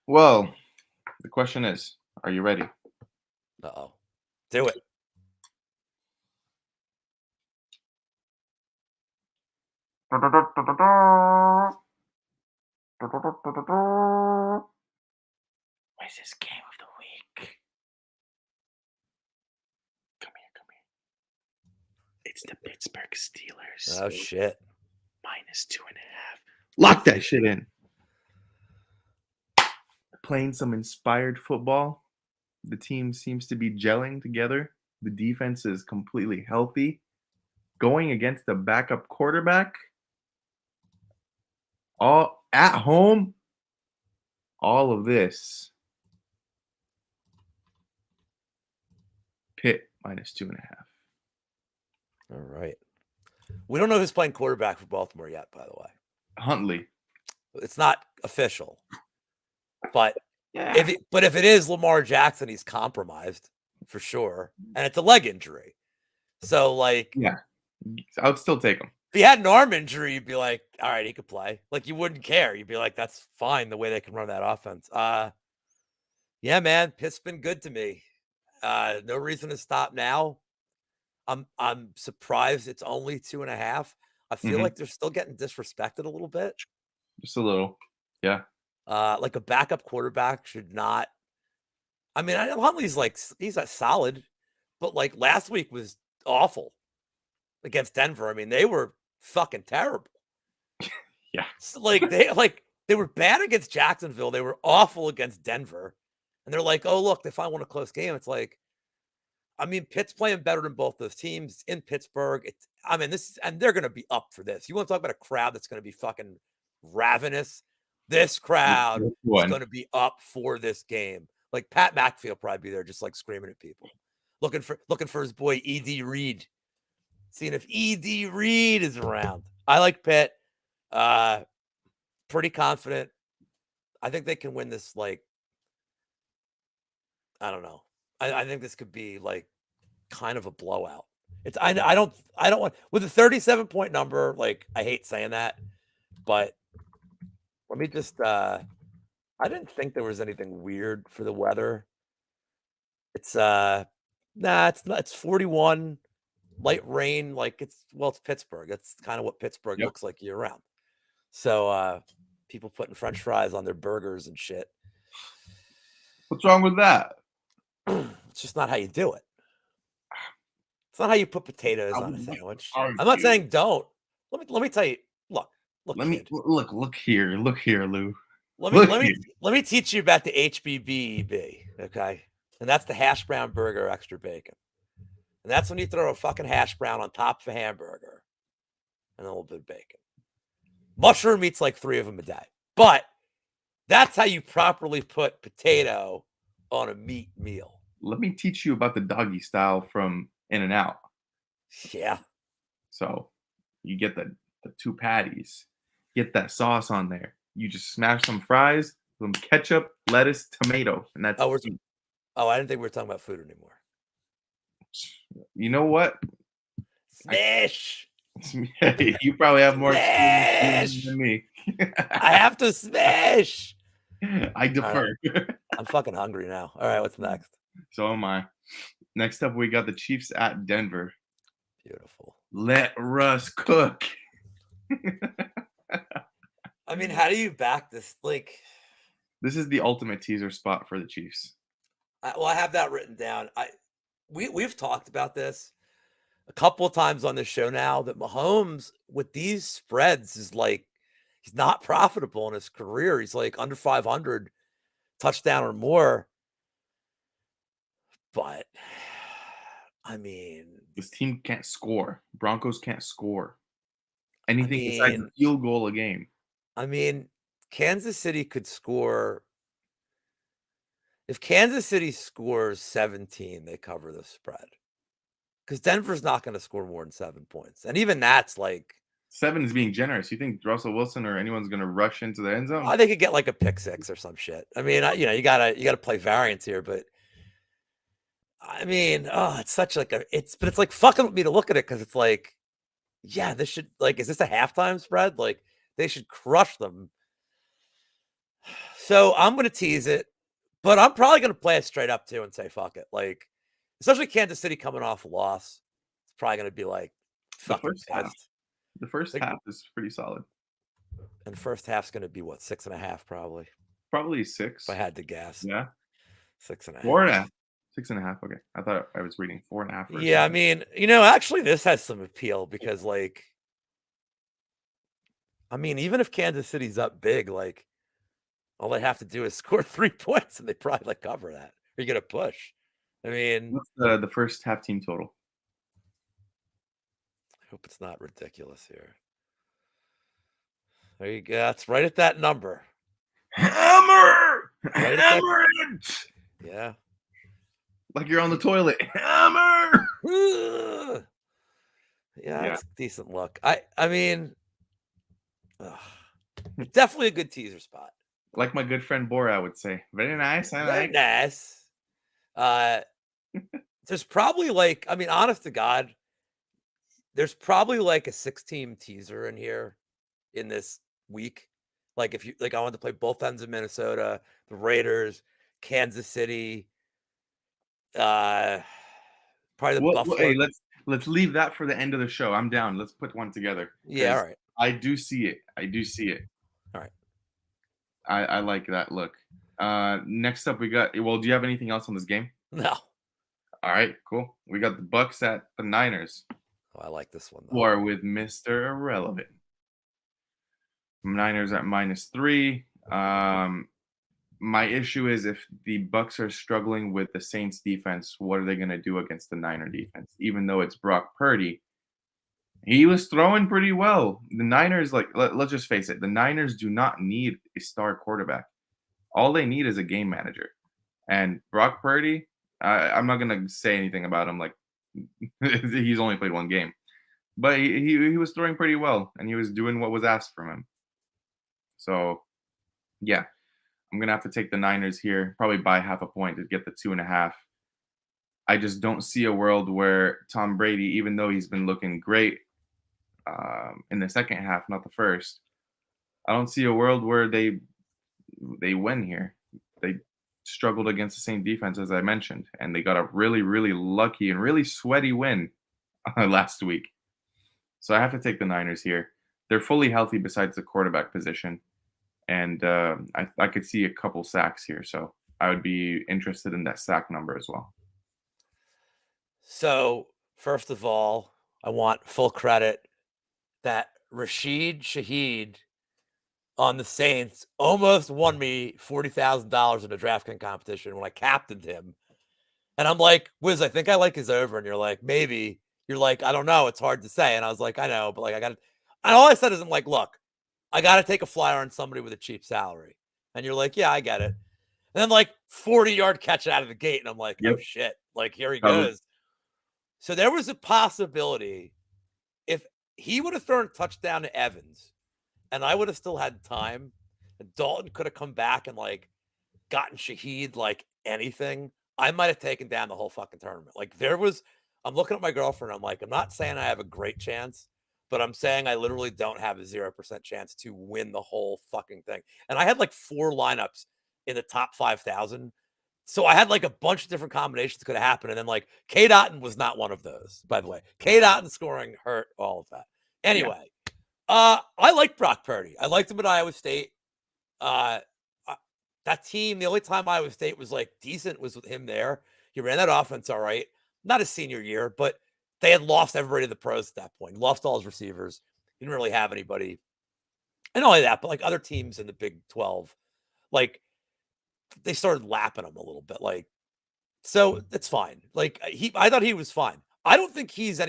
[SPEAKER 1] Well, the question is, are you ready?
[SPEAKER 2] Uh-oh. Do it.
[SPEAKER 1] What is this game of the week? Come here. It's the Pittsburgh Steelers.
[SPEAKER 2] Oh shit.
[SPEAKER 1] -2.5. Lock that shit in. Playing some inspired football. The team seems to be gelling together. The defense is completely healthy. Going against the backup quarterback. All at home. All of this. Pitt -2.5.
[SPEAKER 2] All right. We don't know who's playing quarterback for Baltimore yet, by the way.
[SPEAKER 1] Huntley.
[SPEAKER 2] It's not official. But
[SPEAKER 1] Yeah.
[SPEAKER 2] if it is Lamar Jackson, he's compromised for sure. And it's a leg injury. So like
[SPEAKER 1] Yeah. I would still take him.
[SPEAKER 2] if he had an arm injury, you'd be like, all right, he could play. Like you wouldn't care. You'd be like, that's fine the way they can run that offense. Yeah, man, Pitt's been good to me. No reason to stop now. I'm surprised it's only 2.5. I feel like they're still getting disrespected a little bit.
[SPEAKER 1] Just a little. Yeah.
[SPEAKER 2] Like a backup quarterback should not. I mean, Huntley's like he's a solid, but like last week was awful against Denver. I mean, they were fucking terrible.
[SPEAKER 1] Yeah.
[SPEAKER 2] So, like they were bad against Jacksonville. They were awful against Denver, and they're like, oh look, they finally won a close game. It's like, I mean, Pitt's playing better than both those teams. It's in Pittsburgh. And they're going to be up for this. You want to talk about a crowd that's going to be fucking ravenous. This crowd
[SPEAKER 1] Which
[SPEAKER 2] is
[SPEAKER 1] one?
[SPEAKER 2] going to be up for this game. Like Pat McAfee will probably be there, just like screaming at people, looking for his boy Ed Reed, seeing if Ed Reed is around. I like Pitt. Pretty confident. I think they can win this. Like, I don't know. I think this could be like kind of a blowout. I don't want with a 37-point number. Like, I hate saying that, but let me just. I didn't think there was anything weird for the weather. It's nah, it's not. It's 41, light rain. Like it's Pittsburgh. That's kind of what Pittsburgh
[SPEAKER 1] Yep.
[SPEAKER 2] looks like year round. So people putting French fries on their burgers and shit.
[SPEAKER 1] What's wrong with that?
[SPEAKER 2] It's just not how you do it. It's not how you put potatoes
[SPEAKER 1] I
[SPEAKER 2] on a
[SPEAKER 1] would
[SPEAKER 2] sandwich. I'm not
[SPEAKER 1] argue.
[SPEAKER 2] saying don't. Let me tell you. Look,
[SPEAKER 1] Let me
[SPEAKER 2] kid.
[SPEAKER 1] look here, Lou.
[SPEAKER 2] Let me
[SPEAKER 1] Look
[SPEAKER 2] let me
[SPEAKER 1] here.
[SPEAKER 2] let me teach you about the HBBEB, okay? And that's the hash brown burger extra bacon. And that's when you throw a fucking hash brown on top of a hamburger and a little bit of bacon. Mushroom eats like 3 of them a day. But that's how you properly put potato on a meat meal.
[SPEAKER 1] Let me teach you about the doggy style from In-N-Out.
[SPEAKER 2] Yeah.
[SPEAKER 1] So you get the 2 patties, get that sauce on there. You just smash some fries, some ketchup, lettuce, tomato, and that's
[SPEAKER 2] Oh,
[SPEAKER 1] it.
[SPEAKER 2] I didn't think we were talking about food anymore.
[SPEAKER 1] You know what? I
[SPEAKER 2] Smash.
[SPEAKER 1] you probably have more experience than
[SPEAKER 2] Smash.
[SPEAKER 1] me.
[SPEAKER 2] I have to smash.
[SPEAKER 1] I
[SPEAKER 2] All right.
[SPEAKER 1] defer.
[SPEAKER 2] I'm fucking hungry now. All right, what's next?
[SPEAKER 1] So am I. Next up, we got the Chiefs at Denver.
[SPEAKER 2] Beautiful.
[SPEAKER 1] Let Russ cook.
[SPEAKER 2] I mean, how do you back this? Like,
[SPEAKER 1] This is the ultimate teaser spot for the Chiefs.
[SPEAKER 2] I have that written down. We've talked about this a couple of times on this show now that Mahomes with these spreads is like he's not profitable in his career. He's like under 500 touchdown or more. But I mean,
[SPEAKER 1] This team can't score. Broncos can't score
[SPEAKER 2] I
[SPEAKER 1] anything besides a
[SPEAKER 2] mean,
[SPEAKER 1] field goal a game.
[SPEAKER 2] I mean, Kansas City could score. If Kansas City scores 17, they cover the spread. Because Denver's not going to score more than 7 points. And even that's like,
[SPEAKER 1] 7 is being generous. You think Russell Wilson or anyone's going to rush into the end zone?
[SPEAKER 2] they could get like a pick six or some shit. I mean, you gotta play variance here, but I mean, oh, it's such like but it's like fucking with me to look at it because it's like, yeah, this should like, is this a halftime spread? Like they should crush them. So I'm gonna tease it, but I'm probably gonna play it straight up too and say fuck it. Like, especially Kansas City coming off a loss, it's probably gonna be like
[SPEAKER 1] The
[SPEAKER 2] fucking
[SPEAKER 1] first half.
[SPEAKER 2] pissed.
[SPEAKER 1] The first
[SPEAKER 2] Like,
[SPEAKER 1] half is pretty solid.
[SPEAKER 2] and first half's gonna be what, 6.5 probably.
[SPEAKER 1] Probably
[SPEAKER 2] If I
[SPEAKER 1] 6.
[SPEAKER 2] had to guess.
[SPEAKER 1] Yeah.
[SPEAKER 2] 6.5.
[SPEAKER 1] 4.5. 6.5. Okay. I thought I was reading 4.5 for a
[SPEAKER 2] Yeah, I
[SPEAKER 1] second.
[SPEAKER 2] mean, actually this has some appeal because like, I mean, even if Kansas City's up big, like all they have to do is score 3 points and they probably like cover that. Or you get a push. I mean,
[SPEAKER 1] What's the first half team total?
[SPEAKER 2] I hope it's not ridiculous here. There you go. That's right at that number.
[SPEAKER 1] Hammer!
[SPEAKER 2] Right at that.
[SPEAKER 1] Hammer it!
[SPEAKER 2] Yeah.
[SPEAKER 1] Like you're on the toilet. Hammer!
[SPEAKER 2] Yeah,
[SPEAKER 1] Yeah.
[SPEAKER 2] that's a decent look. I mean, ugh, definitely a good teaser spot.
[SPEAKER 1] Like my good friend Bora would say. Very nice. I
[SPEAKER 2] Very
[SPEAKER 1] like.
[SPEAKER 2] nice. Uh, there's probably like, I mean, honest to God, there's probably like a 6-team teaser in here in this week. Like if you like, I wanted to play both ends of Minnesota, the Raiders, Kansas City, uh, probably the
[SPEAKER 1] Hey,
[SPEAKER 2] Buffalo.
[SPEAKER 1] let's leave that for the end of the show. I'm down. Let's put one together
[SPEAKER 2] Yeah, all
[SPEAKER 1] because
[SPEAKER 2] right,
[SPEAKER 1] I do see it. I do see it.
[SPEAKER 2] all right.
[SPEAKER 1] I like that look. Next up, we got. Well, do you have anything else on this game?
[SPEAKER 2] No,
[SPEAKER 1] All right, cool. We got the Bucks at the Niners,
[SPEAKER 2] oh, I like this one
[SPEAKER 1] who
[SPEAKER 2] though.
[SPEAKER 1] are with Mister Irrelevant. Niners at -3. My issue is if the Bucks are struggling with the Saints defense, what are they going to do against the Niner defense? Even though it's Brock Purdy, He was throwing pretty well. The Niners, like, let's just face it, the Niners do not need a star quarterback. All they need is a game manager. And Brock Purdy, I'm not gonna say anything about him, like, he's only played 1 game, but he was throwing pretty well, and he was doing what was asked from him. So, yeah, I'm gonna have to take the Niners here, probably by half a point to get the 2.5. I just don't see a world where Tom Brady, even though he's been looking great, in the second half, not the first, I don't see a world where they win here. They struggled against the same defense as I mentioned, and they got a really, really lucky and really sweaty win last week. So I have to take the Niners here. They're fully healthy besides the quarterback position, and I could see a couple sacks here. So I would be interested in that sack number as well.
[SPEAKER 2] So, first of all, I want full credit that Rashid Shaheed on the Saints almost won me $40,000 in a DraftKings competition when I captained him. And I'm like, Wiz, I think I like his over. And you're like, maybe. You're like, I don't know. It's hard to say. And I was like, I know, but like, I got to. And all I said is, I'm like, look, I got to take a flyer on somebody with a cheap salary. And you're like, yeah, I get it. And then like 40-yard catch out of the gate. And I'm like, oh
[SPEAKER 1] Yep,
[SPEAKER 2] shit. Like, here he
[SPEAKER 1] covered.
[SPEAKER 2] goes. So there was a possibility if he would have thrown a touchdown to Evans and I would have still had time, and Dalton could have come back and like gotten Shaheed like anything, I might have taken down the whole fucking tournament. Like there was, I'm looking at my girlfriend. I'm like, I'm not saying I have a great chance, but I'm saying I literally don't have a 0% chance to win the whole fucking thing. And I had like 4 lineups in the top 5,000. So I had like a bunch of different combinations that could have happened. And then like K Dotton was not one of those, by the way. K Dotton scoring hurt all of that.
[SPEAKER 1] Yeah,
[SPEAKER 2] Anyway, I liked Brock Purdy. I liked him at Iowa State. Uh, uh, that team, the only time Iowa State was like decent was with him there. He ran that offense all right. Not his senior year, but they had lost everybody to the pros at that point. He lost all his receivers. He didn't really have anybody. And not only that, but like other teams in the Big 12, like they started lapping him a little bit. Like, so it's fine. Like I thought he was fine. I don't think he's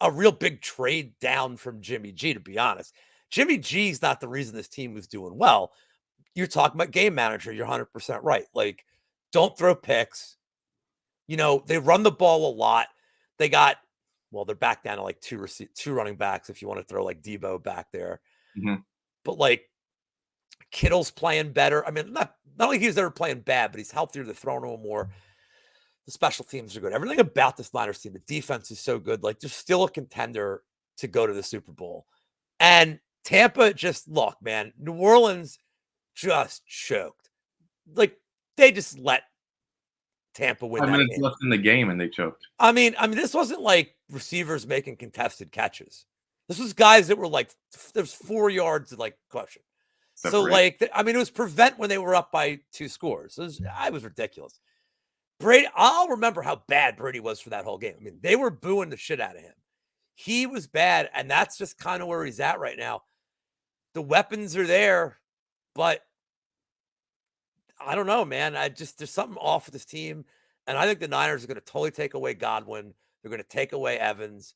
[SPEAKER 2] a real big trade down from Jimmy G, to be honest. Jimmy G's not the reason this team was doing well. You're talking about game manager. You're 100% right. Like, don't throw picks. You know, they run the ball a lot. They got, well, they're back down to like two running backs if you want to throw like Debo back there.
[SPEAKER 1] mhm.
[SPEAKER 2] But like Kittle's playing better. I mean, not like he's ever playing bad, but he's healthier. They're throwing to him more. The special teams are good. Everything about this Niners team, the defense is so good. Like, they're still a contender to go to the Super Bowl. And Tampa just, look, man, New Orleans just choked. Like, they just let Tampa win
[SPEAKER 1] 5
[SPEAKER 2] that
[SPEAKER 1] minutes
[SPEAKER 2] game.
[SPEAKER 1] left in the game, and they choked.
[SPEAKER 2] I mean, this wasn't like receivers making contested catches. This was guys that were like, there's 4 yards of like caution. So,
[SPEAKER 1] Separate.
[SPEAKER 2] like, I mean, it was prevent when they were up by 2 scores. I was ridiculous. Brady, I'll remember how bad Brady was for that whole game. I mean, they were booing the shit out of him. He was bad, and that's just kind of where he's at right now. The weapons are there, but I don't know, man. There's something off with this team, and I think the Niners are going to totally take away Godwin. They're going to take away Evans,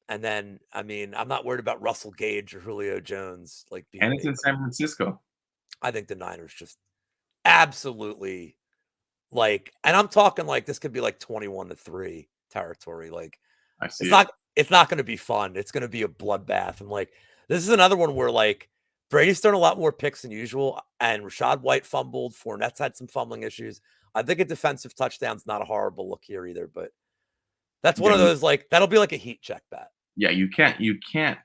[SPEAKER 2] and then I mean, I'm not worried about Russell Gage or Julio Jones like
[SPEAKER 1] And
[SPEAKER 2] beating
[SPEAKER 1] it's
[SPEAKER 2] me,
[SPEAKER 1] in
[SPEAKER 2] but
[SPEAKER 1] San Francisco.
[SPEAKER 2] I think the Niners just absolutely like, and I'm talking like this could be like 21-3 territory. Like,
[SPEAKER 1] I see
[SPEAKER 2] it's
[SPEAKER 1] it.
[SPEAKER 2] not going to be fun. It's going to be a bloodbath. And like, this is another one where like Brady's thrown a lot more picks than usual, and Rashad White fumbled. Fournette's had some fumbling issues. I think a defensive touchdown's not a horrible look here either, but that's one
[SPEAKER 1] Yeah,
[SPEAKER 2] of those like that'll be like a heat check bet.
[SPEAKER 1] you can't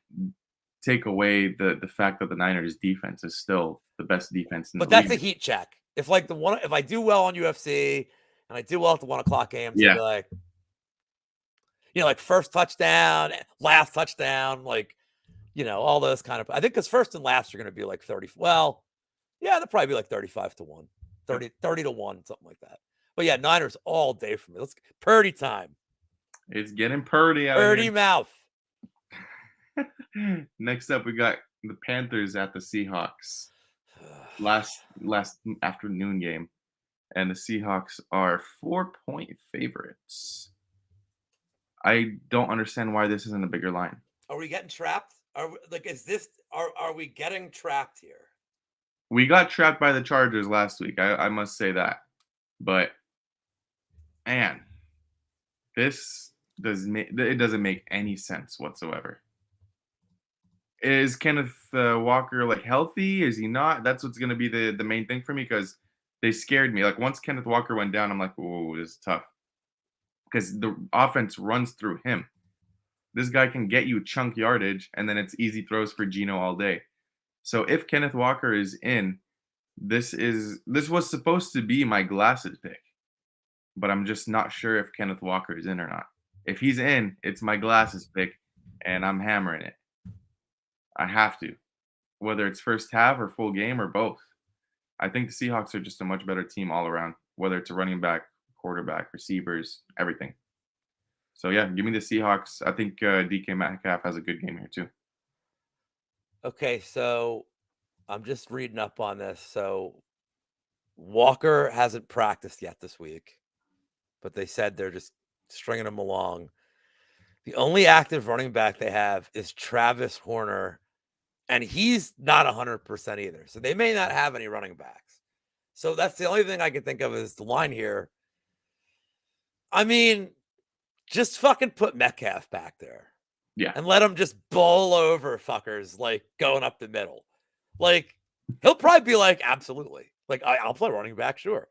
[SPEAKER 1] take away the fact that the Niners defense is still the best defense in the
[SPEAKER 2] But that's a
[SPEAKER 1] league.
[SPEAKER 2] heat check. If like if I do well on UFC and I do well at the 1 o'clock games, I'll
[SPEAKER 1] Yeah,
[SPEAKER 2] be like, like first touchdown, last touchdown, like, all those kind of, I think because first and last are going to be like 30. Well, yeah, they'll probably be like 35-1,
[SPEAKER 1] yep.
[SPEAKER 2] 30-1, something like that. But yeah, Niners all day for me. Let's Purdy time.
[SPEAKER 1] It's getting Purdy out
[SPEAKER 2] Purdy
[SPEAKER 1] here.
[SPEAKER 2] mouth.
[SPEAKER 1] Next up, we got the Panthers at the Seahawks. Last afternoon game, and the Seahawks are 4-point favorites. I don't understand why this isn't a bigger line.
[SPEAKER 2] Are we getting trapped? Are we getting trapped here?
[SPEAKER 1] We got trapped by the Chargers last week. I must say that. But man, it doesn't make any sense whatsoever. Is Kenneth Walker like healthy? Is he not? That's what's going to be the main thing for me because they scared me. Like once Kenneth Walker went down, I'm like, oh, this is tough because the offense runs through him. This guy can get you chunk yardage, and then it's easy throws for Geno all day. So if Kenneth Walker is in, this was supposed to be my glasses pick, but I'm just not sure if Kenneth Walker is in or not. If he's in, it's my glasses pick, and I'm hammering it. I have to, whether it's first half or full game or both. I think the Seahawks are just a much better team all around, whether it's a running back, quarterback, receivers, everything. So yeah, give me the Seahawks. I think DK Metcalf has a good game here too.
[SPEAKER 2] Okay, so I'm just reading up on this. So Walker hasn't practiced yet this week, but they said they're just stringing him along. The only active running back they have is Travis Horner, and he's not 100% either. So they may not have any running backs. So that's the only thing I can think of is the line here. I mean, just fucking put Metcalf back there
[SPEAKER 1] Yeah,
[SPEAKER 2] and let him just bowl over fuckers like going up the middle. Like he'll probably be like, absolutely. Like I'll play running back, sure.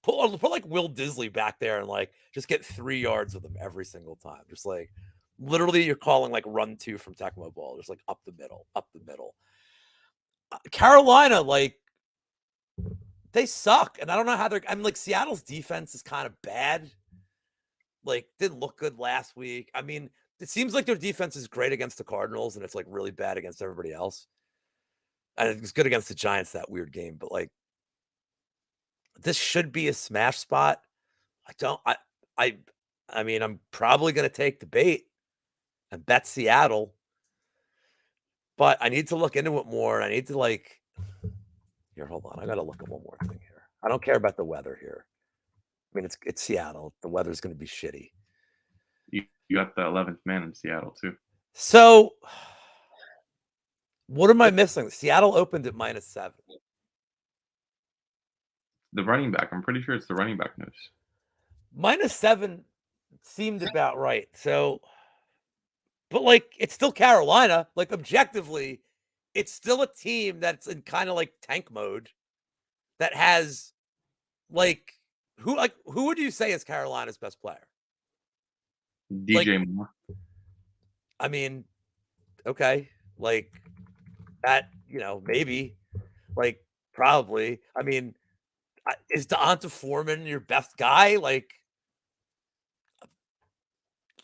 [SPEAKER 2] Put like Will Disley back there and like just get 3 yards with him every single time. Just like literally you're calling like run 2 from Tecmo Bowl, just like up the middle, up the middle. Carolina, like they suck. And I don't know how I'm like Seattle's defense is kind of bad. Like didn't look good last week. I mean, it seems like their defense is great against the Cardinals and it's like really bad against everybody else. And it's good against the Giants, that weird game, but like this should be a smash spot. I don't I mean, I'm probably gonna take the bait and bet Seattle, but I need to look into it more. I need to like here, hold on. I gotta look at one more thing here. I don't care about the weather here. I mean, it's Seattle. The weather's gonna be shitty.
[SPEAKER 1] you got the 11th man in Seattle too.
[SPEAKER 2] So what am I missing? Seattle opened at -7.
[SPEAKER 1] The running back. I'm pretty sure it's the running back news.
[SPEAKER 2] -7 seemed about right. So, but like it's still Carolina. Like objectively, it's still a team that's in kind of like tank mode that has like who would you say is Carolina's best player? Like,
[SPEAKER 1] DJ Moore.
[SPEAKER 2] I mean, okay, like that, maybe, like probably. I mean, is Deonta Foreman your best guy?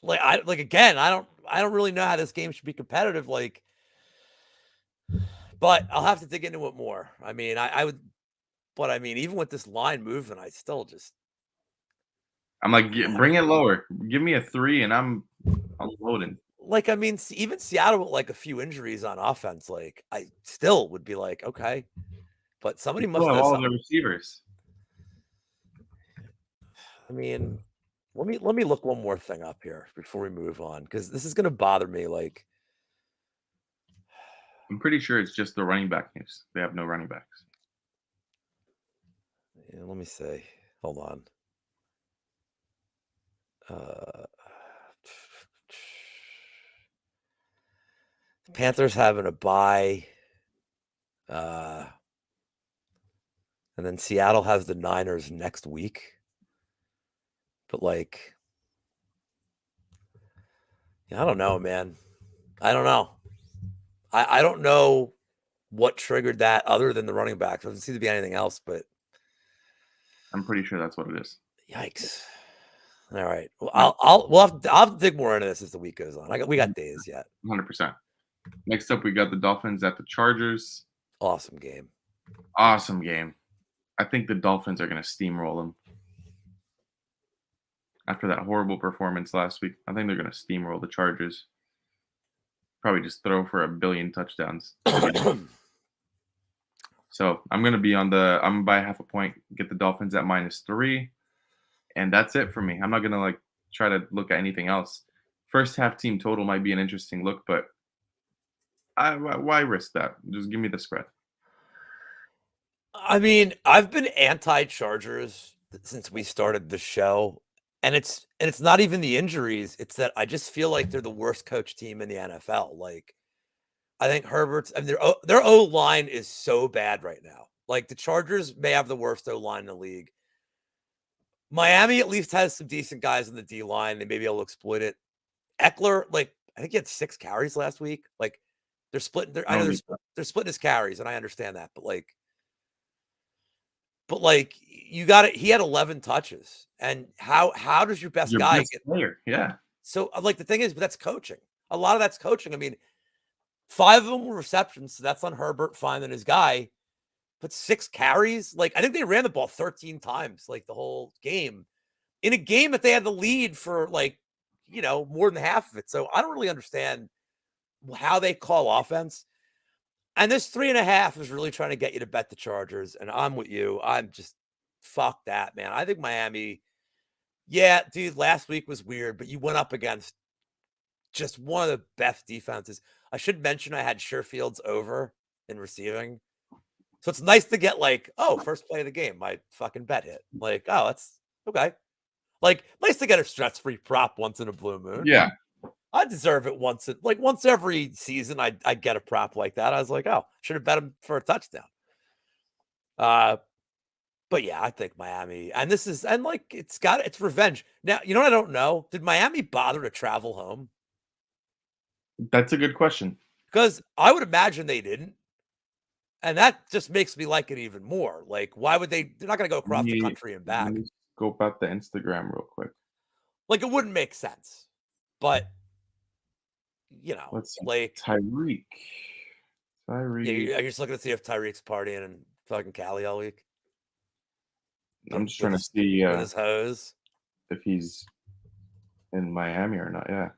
[SPEAKER 2] Again, I don't really know how this game should be competitive. Like, but I'll have to dig into it more. I mean, I would, but I mean, even with this line moving, I still just
[SPEAKER 1] I'm like, bring it lower. Give me a 3, and I'm unloading.
[SPEAKER 2] like. I mean, even Seattle with like a few injuries on offense, like I still would be like, okay, but
[SPEAKER 1] You
[SPEAKER 2] somebody
[SPEAKER 1] still
[SPEAKER 2] must
[SPEAKER 1] have
[SPEAKER 2] know
[SPEAKER 1] all of the
[SPEAKER 2] something.
[SPEAKER 1] receivers.
[SPEAKER 2] I mean, let me look one more thing up here before we move on because this is gonna bother me. Like,
[SPEAKER 1] I'm pretty sure it's just the running back news. They have no running backs.
[SPEAKER 2] let me see. Hold on. Uh, Panthers having a bye. Uh, and then Seattle has the Niners next week. But like, I don't know, man. I don't know. I don't know what triggered that other than the running backs. Doesn't seem to be anything else, but
[SPEAKER 1] I'm pretty sure that's what it is.
[SPEAKER 2] yikes. All right. Well,
[SPEAKER 1] All right,
[SPEAKER 2] I'll have to dig more into this as the week goes on. We got days yet.
[SPEAKER 1] 100%. Next up, we got the Dolphins at the Chargers.
[SPEAKER 2] Awesome game.
[SPEAKER 1] Awesome game. I think the Dolphins are going to steamroll them. After that horrible performance last week, I think they're going to steamroll the Chargers. Probably just throw for 1 billion touchdowns. So I'm going to be I'm going to buy half a point, get the Dolphins at -3. And that's it for me. I'm not going to like try to look at anything else. First half team total might be an interesting look, but why risk that? Just give me the spread.
[SPEAKER 2] I mean, I've been anti-Chargers since we started the show, and it's not even the injuries, it's that I just feel like they're the worst coach team in the NFL. Like, I think Herbert's and their O-line is so bad right now. Like, the Chargers may have the worst O-line in the league. Miami at least has some decent guys in the D-line. They may be able to exploit it. Eckler, like, I think he had 6 carries last week. Like, they're splitting
[SPEAKER 1] I
[SPEAKER 2] I know
[SPEAKER 1] don't need that.
[SPEAKER 2] they're splitting his carries, and I understand that, but you got it. He had 11 touches. And how does your best
[SPEAKER 1] Your
[SPEAKER 2] guy
[SPEAKER 1] best
[SPEAKER 2] get
[SPEAKER 1] player, yeah.
[SPEAKER 2] so like the thing is, but that's coaching. A lot of that's coaching. I mean, 5 of them were receptions, so that's on Herbert finding his guy. But 6 carries, like I think they ran the ball 13 times, like the whole game. In a game that they had the lead for more than half of it. So I don't really understand how they call offense. And this 3.5 is really trying to get you to bet the Chargers. And I'm with you. I'm just fuck that, man. I think Miami, yeah, dude, last week was weird, but you went up against just one of the best defenses. I should mention I had Sherfield's over in receiving. So it's nice to get first play of the game, my fucking bet hit. Like, oh, that's okay. Like, nice to get a stress-free prop once in a blue moon.
[SPEAKER 1] Yeah.
[SPEAKER 2] I deserve it once every season. I get a prop like that. I was like, oh, should have bet him for a touchdown. But yeah, I think Miami, and it's revenge. Now, you know what I don't know? Did Miami bother to travel home?
[SPEAKER 1] That's a good question.
[SPEAKER 2] Because I would imagine they didn't, and that just makes me like it even more. Like, why would they? They're not going to go
[SPEAKER 1] Let
[SPEAKER 2] across the
[SPEAKER 1] me
[SPEAKER 2] country and
[SPEAKER 1] let
[SPEAKER 2] back.
[SPEAKER 1] me scope out the Instagram real quick.
[SPEAKER 2] Like, it wouldn't make sense. But
[SPEAKER 1] Let's see.
[SPEAKER 2] like,
[SPEAKER 1] Tyreek.
[SPEAKER 2] yeah,
[SPEAKER 1] Tyreek.
[SPEAKER 2] you're just looking to see if Tyreek's partying in fucking Cali all week.
[SPEAKER 1] I'm just trying to
[SPEAKER 2] His
[SPEAKER 1] see
[SPEAKER 2] with his hose.
[SPEAKER 1] if he's in Miami or not. Yeah.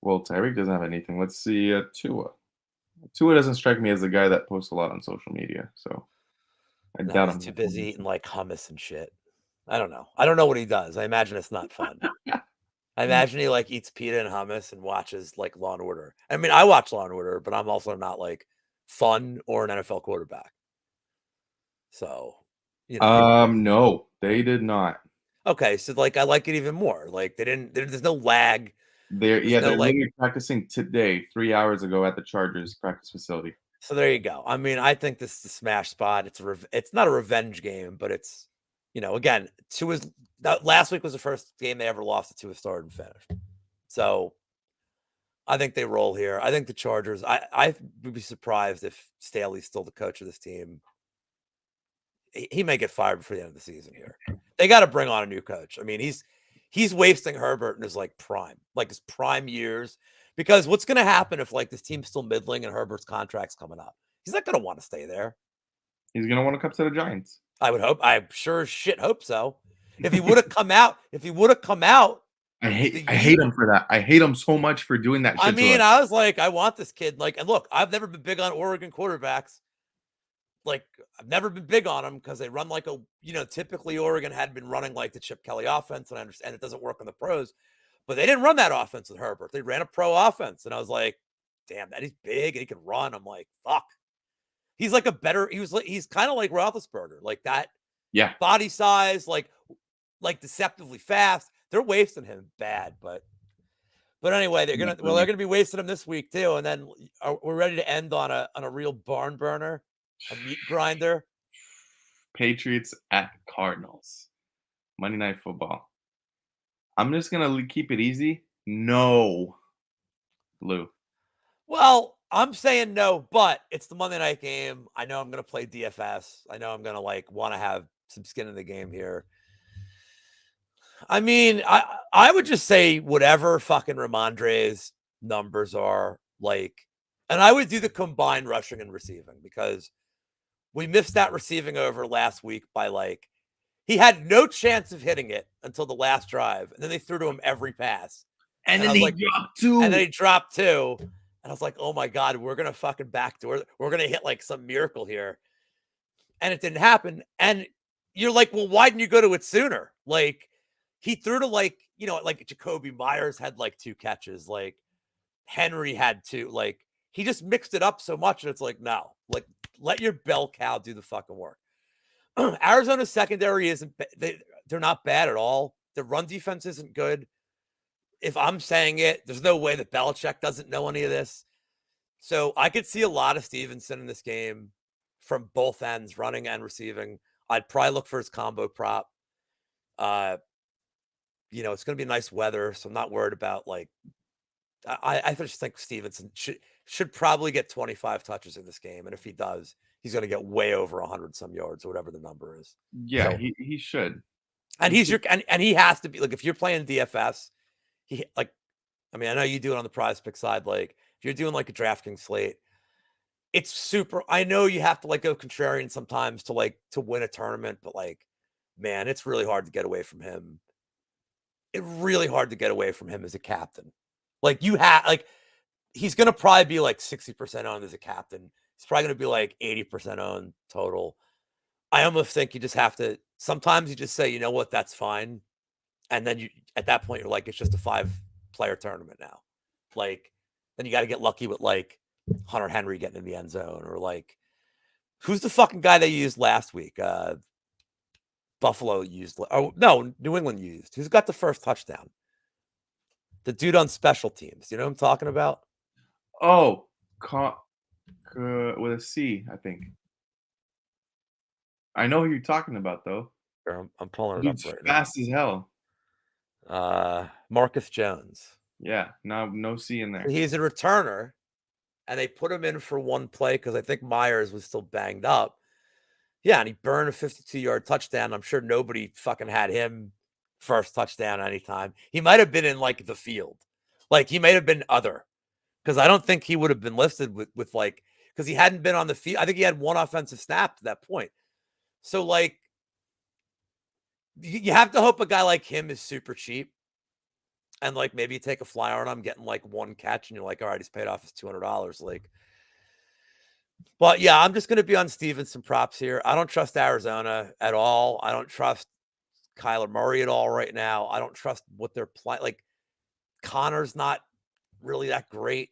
[SPEAKER 1] Well, Tyreek doesn't have anything. Let's see Tua. Tua doesn't strike me as a guy that posts a lot on social media, so I
[SPEAKER 2] No,
[SPEAKER 1] doubt
[SPEAKER 2] he's
[SPEAKER 1] I'm
[SPEAKER 2] too
[SPEAKER 1] gonna
[SPEAKER 2] busy
[SPEAKER 1] find
[SPEAKER 2] eating like hummus and shit. I don't know. I don't know what he does. I imagine it's not fun. I
[SPEAKER 1] anything.
[SPEAKER 2] imagine he eats pita and hummus and watches like Law and Order. I mean, I watch Law and Order, but I'm also not like fun or an NFL quarterback. So, you know.
[SPEAKER 1] No, they did not.
[SPEAKER 2] Okay, so I like it even more. Like there's no lag. There's no
[SPEAKER 1] They're literally practicing today, 3 hours ago at the Chargers practice facility.
[SPEAKER 2] so there you go. I mean, I think this is a smash spot. It's not a revenge game, but it's again, last week was the first game they ever lost to a start and finished. So I think they roll here. I think the Chargers. I would be surprised if Staley's still the coach of this team. He may get fired before the end of the season here. They got to bring on a new coach. I mean, he's wasting Herbert in his his prime years. Because what's going to happen if this team's still middling and Herbert's contract's coming up? He's not going to want to stay there.
[SPEAKER 1] He's gonna want to come to the Giants.
[SPEAKER 2] I would hope. I sure as shit hope so. If he would have come out,
[SPEAKER 1] I hate him for that. I hate him so much for doing that
[SPEAKER 2] I
[SPEAKER 1] shit to
[SPEAKER 2] mean,
[SPEAKER 1] us.
[SPEAKER 2] I was like, I want this kid. And look, I've never been big on Oregon quarterbacks. I've never been big on them because they run typically Oregon had been running like the Chip Kelly offense, and I understand it doesn't work in the pros, but they didn't run that offense with Herbert. They ran a pro offense, and I was like, damn, that he's big and he can run. I'm like, fuck. He's he's kind of like Roethlisberger, like that
[SPEAKER 1] Yeah.
[SPEAKER 2] body size, deceptively fast. They're wasting him bad, but anyway, they're gonna be wasting him this week too. And then we're ready to end on a real barn burner, a meat grinder.
[SPEAKER 1] Patriots at Cardinals. Monday Night Football. I'm just gonna keep it easy. No, Lou.
[SPEAKER 2] Well, I'm saying no, but it's the Monday night game. I know I'm gonna play DFS. I know I'm gonna want to have some skin in the game here. I mean, I would just say whatever fucking Ramondre's numbers are and I would do the combined rushing and receiving because we missed that receiving over last week by he had no chance of hitting it until the last drive, and then they threw to him every pass.
[SPEAKER 1] And
[SPEAKER 2] And I
[SPEAKER 1] then
[SPEAKER 2] was
[SPEAKER 1] he
[SPEAKER 2] like,
[SPEAKER 1] dropped
[SPEAKER 2] and then
[SPEAKER 1] two.
[SPEAKER 2] he dropped 2. And I was like, oh my God, we're gonna fucking backdoor. We're gonna hit some miracle here. And it didn't happen. And you're like, well, why didn't you go to it sooner? he threw to like Jacoby Myers had like 2 catches, like Henry had 2, like he just mixed it up so much, and it's like, no, like let your bell cow do the fucking work. Arizona's secondary isn't they're not bad at all. The run defense isn't good. If I'm saying it, there's no way that Belichick doesn't know any of this. So I could see a lot of Stevenson in this game from both ends, running and receiving. I'd probably look for his combo prop. It's going to be nice weather, so I'm not worried about like. I just think Stevenson should probably get 25 touches in this game, and if he does, he's going to get way over 100 some yards or whatever the number is.
[SPEAKER 1] Yeah,
[SPEAKER 2] So
[SPEAKER 1] he should.
[SPEAKER 2] and
[SPEAKER 1] He
[SPEAKER 2] he's
[SPEAKER 1] should.
[SPEAKER 2] and he has to be like if you're playing DFS, he like I mean I know you do it on the prize pick side, like if you're doing like a DraftKings slate, it's super. I know you have to like go contrarian sometimes to win a tournament, but like, man, it's really hard to get away from him. It's really hard to get away from him as a captain. Like he's gonna probably be like 60% owned as a captain. He's probably gonna be like 80% owned total. I almost think you just have to sometimes you just say, you know what, that's fine. And then you at that point you're like, it's just a 5-player tournament now. Like, then you got to get lucky with like Hunter Henry getting in the end zone, or like who's the fucking guy they used last week? Buffalo used. Oh no, New England used. Who's got the first touchdown? The dude on special teams. You know what I'm talking about?
[SPEAKER 1] Oh, with a C, I think. I know who you're talking about though.
[SPEAKER 2] Here, I'm pulling it up
[SPEAKER 1] Dude's
[SPEAKER 2] right now.
[SPEAKER 1] fast as hell.
[SPEAKER 2] Marcus Jones.
[SPEAKER 1] Yeah, no C in there.
[SPEAKER 2] He's a returner, and they put him in for one play because I think Myers was still banged up. Yeah, and he burned a 52-yard touchdown. I'm sure nobody fucking had him first touchdown anytime. He might have been in like the field. Like he might have been other. Because I don't think he would have been listed with like because he hadn't been on the field. I think he had one offensive snap to that point. So like you have to hope a guy like him is super cheap. And like maybe you take a flyer on him, getting like one catch, and you're like, all right, he's paid off his $200. Like, but yeah, I'm just gonna be on Stevenson props here. I don't trust Arizona at all. I don't trust Kyler Murray at all right now. I don't trust what they're playing. Like Connor's not really that great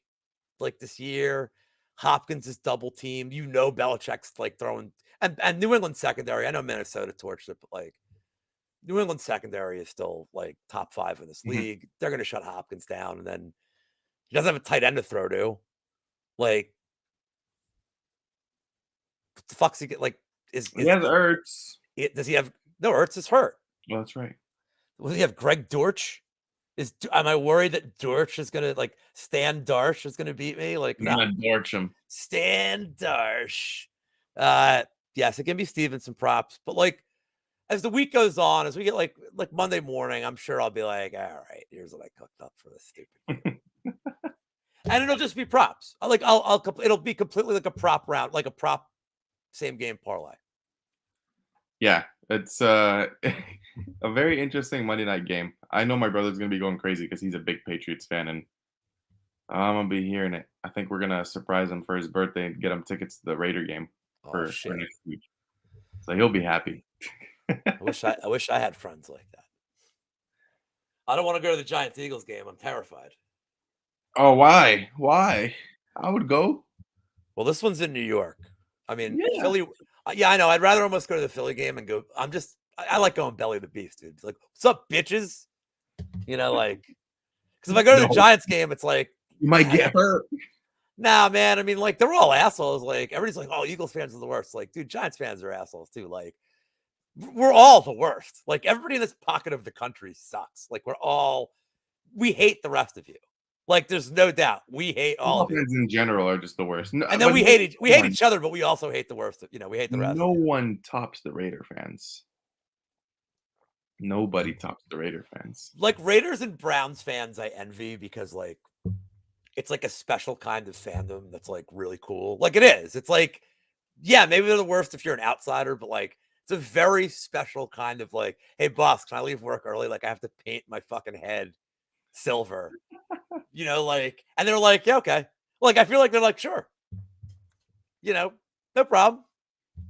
[SPEAKER 2] like this year. Hopkins is double teamed. You know Belichick's like throwing and New England secondary. I know Minnesota torched it, but like New England secondary is still like top 5 in this
[SPEAKER 1] Mhm.
[SPEAKER 2] league. They're gonna shut Hopkins down, and then he doesn't have a tight end to throw to. Like, what the fuck's he get? Like,
[SPEAKER 1] He has Ertz.
[SPEAKER 2] does he have no Ertz is hurt?
[SPEAKER 1] Well, that's right.
[SPEAKER 2] Does he have Greg Dortch? Am I worried that Dortch is gonna like Stan Darsh is gonna beat me? Like,
[SPEAKER 1] I'm
[SPEAKER 2] no.
[SPEAKER 1] gonna torch him.
[SPEAKER 2] Stan Darsh. Yes, it can be Stevenson props, but like as the week goes on, as we get like Monday morning, I'm sure I'll be like, all right, here's what I cooked up for this stupid game. And it'll just be props. It'll be completely like a prop round, like a prop same game parlay.
[SPEAKER 1] Yeah, it's a very interesting Monday night game. I know my brother's gonna be going crazy because he's a big Patriots fan, and I'm gonna be hearing it. I think we're gonna surprise him for his birthday and get him tickets to the Raider game
[SPEAKER 2] Oh
[SPEAKER 1] for
[SPEAKER 2] shit.
[SPEAKER 1] next week. So he'll be happy.
[SPEAKER 2] I wish I had friends like that. I don't want to go to the Giants Eagles game. I'm terrified.
[SPEAKER 1] Oh, why? Why? I would go.
[SPEAKER 2] Well, this one's in New York. I mean,
[SPEAKER 1] Yeah.
[SPEAKER 2] Philly. Yeah, I know. I'd rather almost go to the Philly game and go. I like going belly of the beast, dude. It's like, what's up, bitches? Like, because if I go to the
[SPEAKER 1] No,
[SPEAKER 2] Giants game, it's like,
[SPEAKER 1] you might get hurt.
[SPEAKER 2] nah, man. I mean, like, they're all assholes. Like, everybody's like, oh, Eagles fans are the worst. Like, dude, Giants fans are assholes too. Like, we're all the worst. Like, everybody in this pocket of the country sucks. Like, we hate the rest of you. Like, there's no doubt we hate all of you.
[SPEAKER 1] Dolphins in general are just the worst. No,
[SPEAKER 2] And then
[SPEAKER 1] but
[SPEAKER 2] we
[SPEAKER 1] no
[SPEAKER 2] hate
[SPEAKER 1] one,
[SPEAKER 2] each other, but we also hate the worst. We hate the rest
[SPEAKER 1] no
[SPEAKER 2] of you.
[SPEAKER 1] one tops the Raider fans. Nobody tops the Raider fans.
[SPEAKER 2] Like Raiders and Browns fans, I envy because like it's like a special kind of fandom that's like really cool. Like it is. It's like, yeah, maybe they're the worst if you're an outsider, but like it's a very special kind of like, hey boss, can I leave work early? Like I have to paint my fucking head silver. Like, and they're like, yeah, okay. Like I feel like they're like, sure. No problem.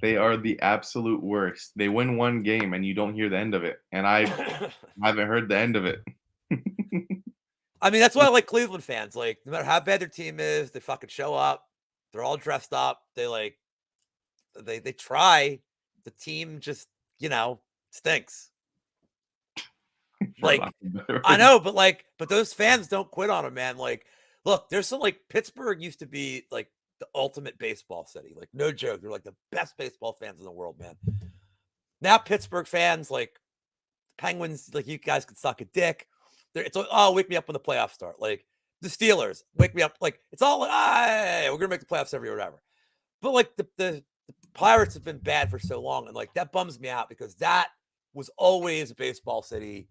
[SPEAKER 1] They are the absolute worst. They win one game and you don't hear the end of it, and I haven't heard the end of it.
[SPEAKER 2] I mean, that's why I like Cleveland fans. Like, no matter how bad their team is, they fucking show up. They're all dressed up. They try. The team just, you know, stinks.
[SPEAKER 1] For lack
[SPEAKER 2] Like,
[SPEAKER 1] of a better
[SPEAKER 2] I
[SPEAKER 1] word.
[SPEAKER 2] know, but those fans don't quit on them, man. Like, look, there's some like Pittsburgh used to be like the ultimate baseball city. Like, no joke. They're like the best baseball fans in the world, man. Now Pittsburgh fans, like Penguins, like you guys could suck a dick. It's like, oh, wake me up when the playoffs start. Like the Steelers, wake me up. Like it's all like, ah, hey, we're gonna make the playoffs every year, whatever. But like the Pirates have been bad for so long, and like that bums me out because that was always a baseball city,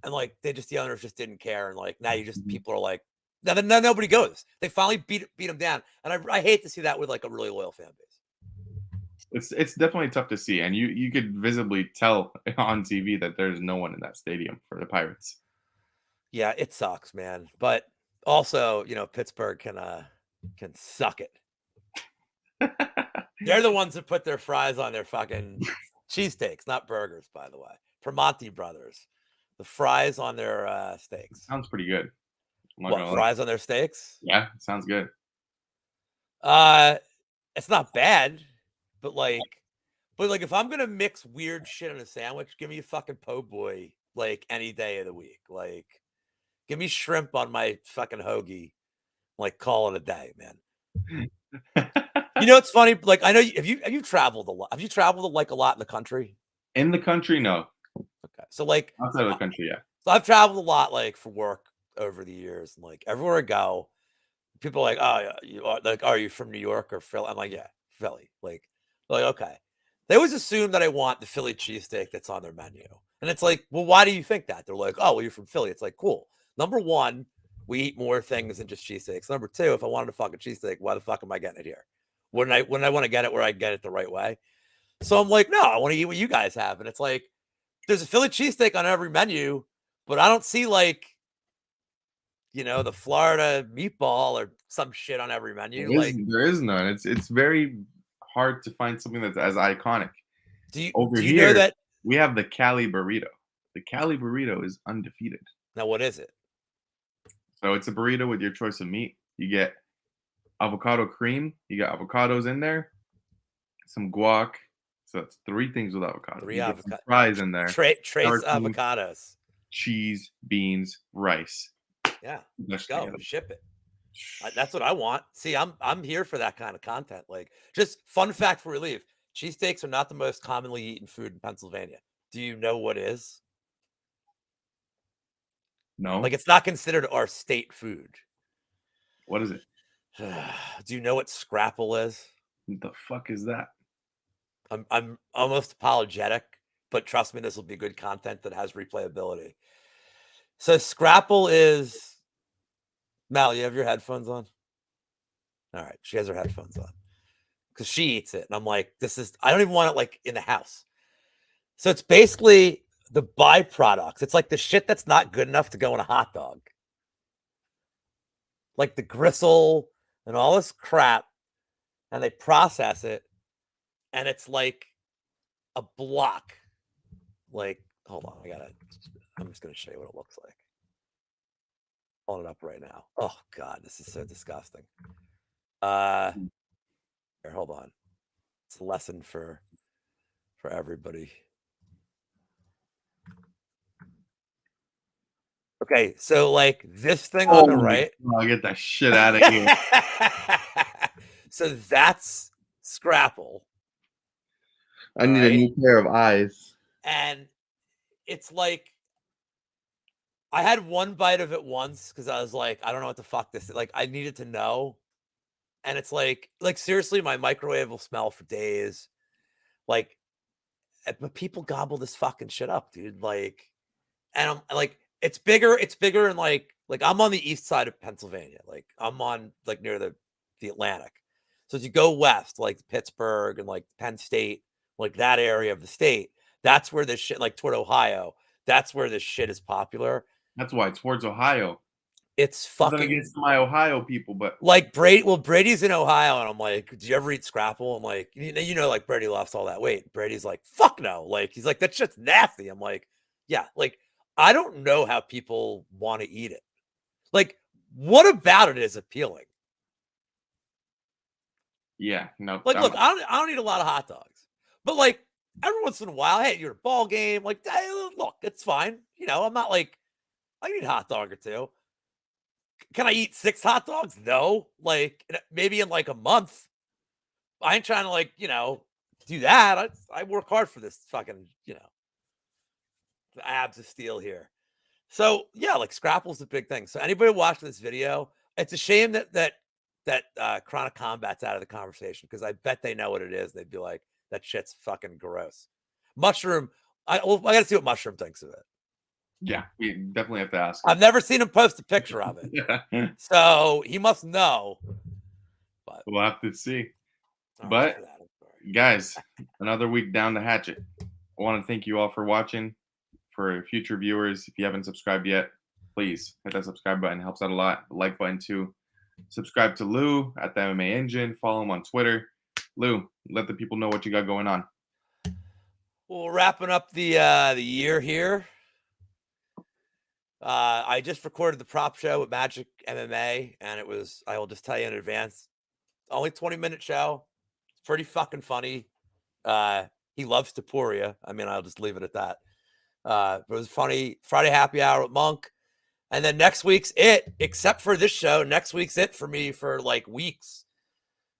[SPEAKER 2] and like the owners just didn't care, and like now you just
[SPEAKER 1] Mhm.
[SPEAKER 2] people are like, now nobody goes. They finally beat them down, and I hate to see that with like a really loyal fan base.
[SPEAKER 1] It's definitely tough to see, and you could visibly tell on TV that there's no one in that stadium for the Pirates.
[SPEAKER 2] Yeah, it sucks, man. But also, Pittsburgh can suck it. They're the ones that put their fries on their fucking cheesesteaks, not burgers, by the way. Primanti Brothers. The fries on their steaks.
[SPEAKER 1] Sounds pretty good. I'm not
[SPEAKER 2] What,
[SPEAKER 1] gonna lie.
[SPEAKER 2] fries on their steaks?
[SPEAKER 1] Yeah, sounds good.
[SPEAKER 2] Uh it's not bad, but like if I'm gonna mix weird shit in a sandwich, give me a fucking po' boy like any day of the week. Like give me shrimp on my fucking hoagie. Like call it a day, man. You know, it's funny. Like, I know have you traveled a lot? Have you traveled like a lot in the country?
[SPEAKER 1] In the country, no.
[SPEAKER 2] Okay, so like,
[SPEAKER 1] Outside of the
[SPEAKER 2] uh,
[SPEAKER 1] country, yeah.
[SPEAKER 2] so I've traveled a lot, like for work over the years, and like everywhere I go, people are like, oh, yeah, are you from New York or Philly? I'm like, yeah, Philly. Like, okay. They always assume that I want the Philly cheesesteak that's on their menu, and it's like, well, why do you think that? They're like, oh, well, you're from Philly. It's like, cool. Number one, we eat more things than just cheesesteaks. Number two, if I wanted a fucking cheesesteak, why the fuck am I getting it here? Wouldn't I want to get it where I get it the right way? So I'm like, no, I want to eat what you guys have. And it's like, there's a Philly cheesesteak on every menu, but I don't see like, the Florida meatball or some shit on every menu. Like,
[SPEAKER 1] There is none. It's very hard to find something that's as iconic.
[SPEAKER 2] do you
[SPEAKER 1] Over
[SPEAKER 2] do you know
[SPEAKER 1] here,
[SPEAKER 2] that
[SPEAKER 1] we have the Cali burrito. The Cali burrito is undefeated.
[SPEAKER 2] now what is it?
[SPEAKER 1] So it's a burrito with your choice of meat. You get avocado cream, you got avocados in there, some guac. So that's three things with avocado.
[SPEAKER 2] Three
[SPEAKER 1] You get some
[SPEAKER 2] avocado
[SPEAKER 1] fries in there,
[SPEAKER 2] trace
[SPEAKER 1] sour cream,
[SPEAKER 2] avocados.
[SPEAKER 1] cheese, beans, rice.
[SPEAKER 2] Yeah, let's
[SPEAKER 1] Mashed
[SPEAKER 2] go.
[SPEAKER 1] together.
[SPEAKER 2] Ship it. That's what I want. See, I'm here for that kind of content. Like, just fun fact for relief: cheesesteaks are not the most commonly eaten food in Pennsylvania. Do you know what is? Like,
[SPEAKER 1] No?
[SPEAKER 2] it's not considered our state food.
[SPEAKER 1] What is it?
[SPEAKER 2] Do you know what scrapple is?
[SPEAKER 1] What the fuck is that?
[SPEAKER 2] I'm almost apologetic, but trust me, this will be good content that has replayability. So scrapple is Mal. You have your headphones on. All right, she has her headphones on because she eats it, and I'm like, this is. I don't even want it like in the house. So it's basically the byproducts. It's like the shit that's not good enough to go in a hot dog, like the gristle and all this crap, and they process it, and it's like a block. Like, hold on, I'm just gonna show you what it looks like. Pulling it up right now. Oh god, this is so disgusting. Uh Here, hold on. It's a lesson for everybody. Okay, so like this thing on
[SPEAKER 1] Oh
[SPEAKER 2] the
[SPEAKER 1] my
[SPEAKER 2] right.
[SPEAKER 1] god, get that shit out of here.
[SPEAKER 2] So that's Scrapple.
[SPEAKER 1] I
[SPEAKER 2] All
[SPEAKER 1] need a
[SPEAKER 2] right.
[SPEAKER 1] new pair of eyes.
[SPEAKER 2] And it's like I had one bite of it once because I was like, I don't know what the fuck this is. Like I needed to know. And it's like seriously, my microwave will smell for days. Like, but people gobble this fucking shit up, dude. Like, and I'm like, it's bigger, and like I'm on the east side of Pennsylvania. Like I'm on like near the Atlantic. So as you go west, like Pittsburgh and like Penn State, like that area of the state, that's where this shit, like toward Ohio, that's where this shit is popular.
[SPEAKER 1] That's why, towards Ohio.
[SPEAKER 2] It's
[SPEAKER 1] Nothing
[SPEAKER 2] fucking
[SPEAKER 1] against my Ohio people, but
[SPEAKER 2] like Brady's in Ohio, and I'm like, "Did you ever eat scrapple?" I'm like, like Brady lost all that weight. Brady's like, "Fuck no!" Like he's like, "That shit's nasty." I'm like, "Yeah." Like I don't know how people want to eat it. Like, what about it is appealing?
[SPEAKER 1] yeah, no,
[SPEAKER 2] Like, look, I don't eat a lot of hot dogs, but like every once in a while, hey, you're at a ball game. Like, hey, look, it's fine. I'm not like I eat a hot dog or two. Can I eat 6 hot dogs? No. Like maybe in like a month. I ain't trying to like, do that. I work hard for this fucking, the abs of steel here. So yeah, like Scrapple's the big thing. So anybody watching this video, it's a shame that Chronic Combat's out of the conversation because I bet they know what it is. They'd be like, that shit's fucking gross. Mushroom. I gotta see what Mushroom thinks of it.
[SPEAKER 1] yeah, we definitely have to ask
[SPEAKER 2] I've
[SPEAKER 1] him.
[SPEAKER 2] never seen him post a picture of it,
[SPEAKER 1] Yeah,
[SPEAKER 2] so he must know. But
[SPEAKER 1] we'll have to see.
[SPEAKER 2] all right,
[SPEAKER 1] But
[SPEAKER 2] for that, I'm sorry.
[SPEAKER 1] guys, another week down the hatchet. I want to thank you all for watching. For future viewers, if you haven't subscribed yet, please hit that subscribe button. It helps out a lot. The like button too. Subscribe to Lou at the MMA Engine. Follow him on Twitter. Lou, let the people know what you got going on.
[SPEAKER 2] Well, we're wrapping up the year here. I just recorded the prop show with Magic MMA, and I will just tell you in advance, only 20-minute show. It's pretty fucking funny. Uh, he loves Tapuria. I mean, I'll just leave it at that. But it was funny. Friday happy hour with Monk. And then next week's it, except for this show. Next week's it for me for like weeks.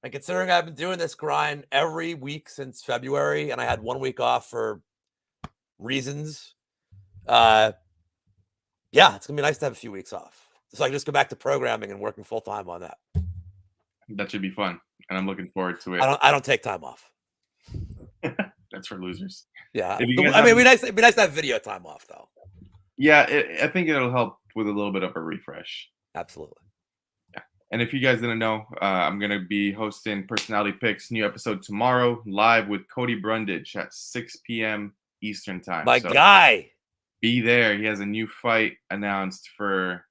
[SPEAKER 2] And considering I've been doing this grind every week since February, and I had 1 week off for reasons, yeah, it's gonna be nice to have a few weeks off. So I can just go back to programming and working full time on that.
[SPEAKER 1] That should be fun, and I'm looking forward to
[SPEAKER 2] I
[SPEAKER 1] it.
[SPEAKER 2] don't take time off.
[SPEAKER 1] That's for losers.
[SPEAKER 2] Yeah.
[SPEAKER 1] If you guys
[SPEAKER 2] I mean,
[SPEAKER 1] haven't,
[SPEAKER 2] it'd be nice to have video time off though.
[SPEAKER 1] yeah, I think it'll help with a little bit of a refresh.
[SPEAKER 2] Absolutely.
[SPEAKER 1] And if you guys didn't know, I'm going to be hosting Personality Picks new episode tomorrow live with Cody Brundage at 6 p.m. Eastern time.
[SPEAKER 2] My
[SPEAKER 1] So
[SPEAKER 2] guy.
[SPEAKER 1] be there. He has a new fight announced for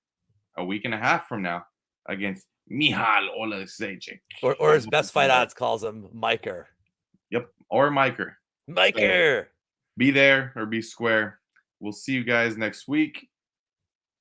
[SPEAKER 1] a week and a half from now against Mihal Oleksiejczyk.
[SPEAKER 2] Or his best fight odds calls him Miker.
[SPEAKER 1] Yep, or Miker. So
[SPEAKER 2] Miker.
[SPEAKER 1] be there or be square. We'll see you guys next week.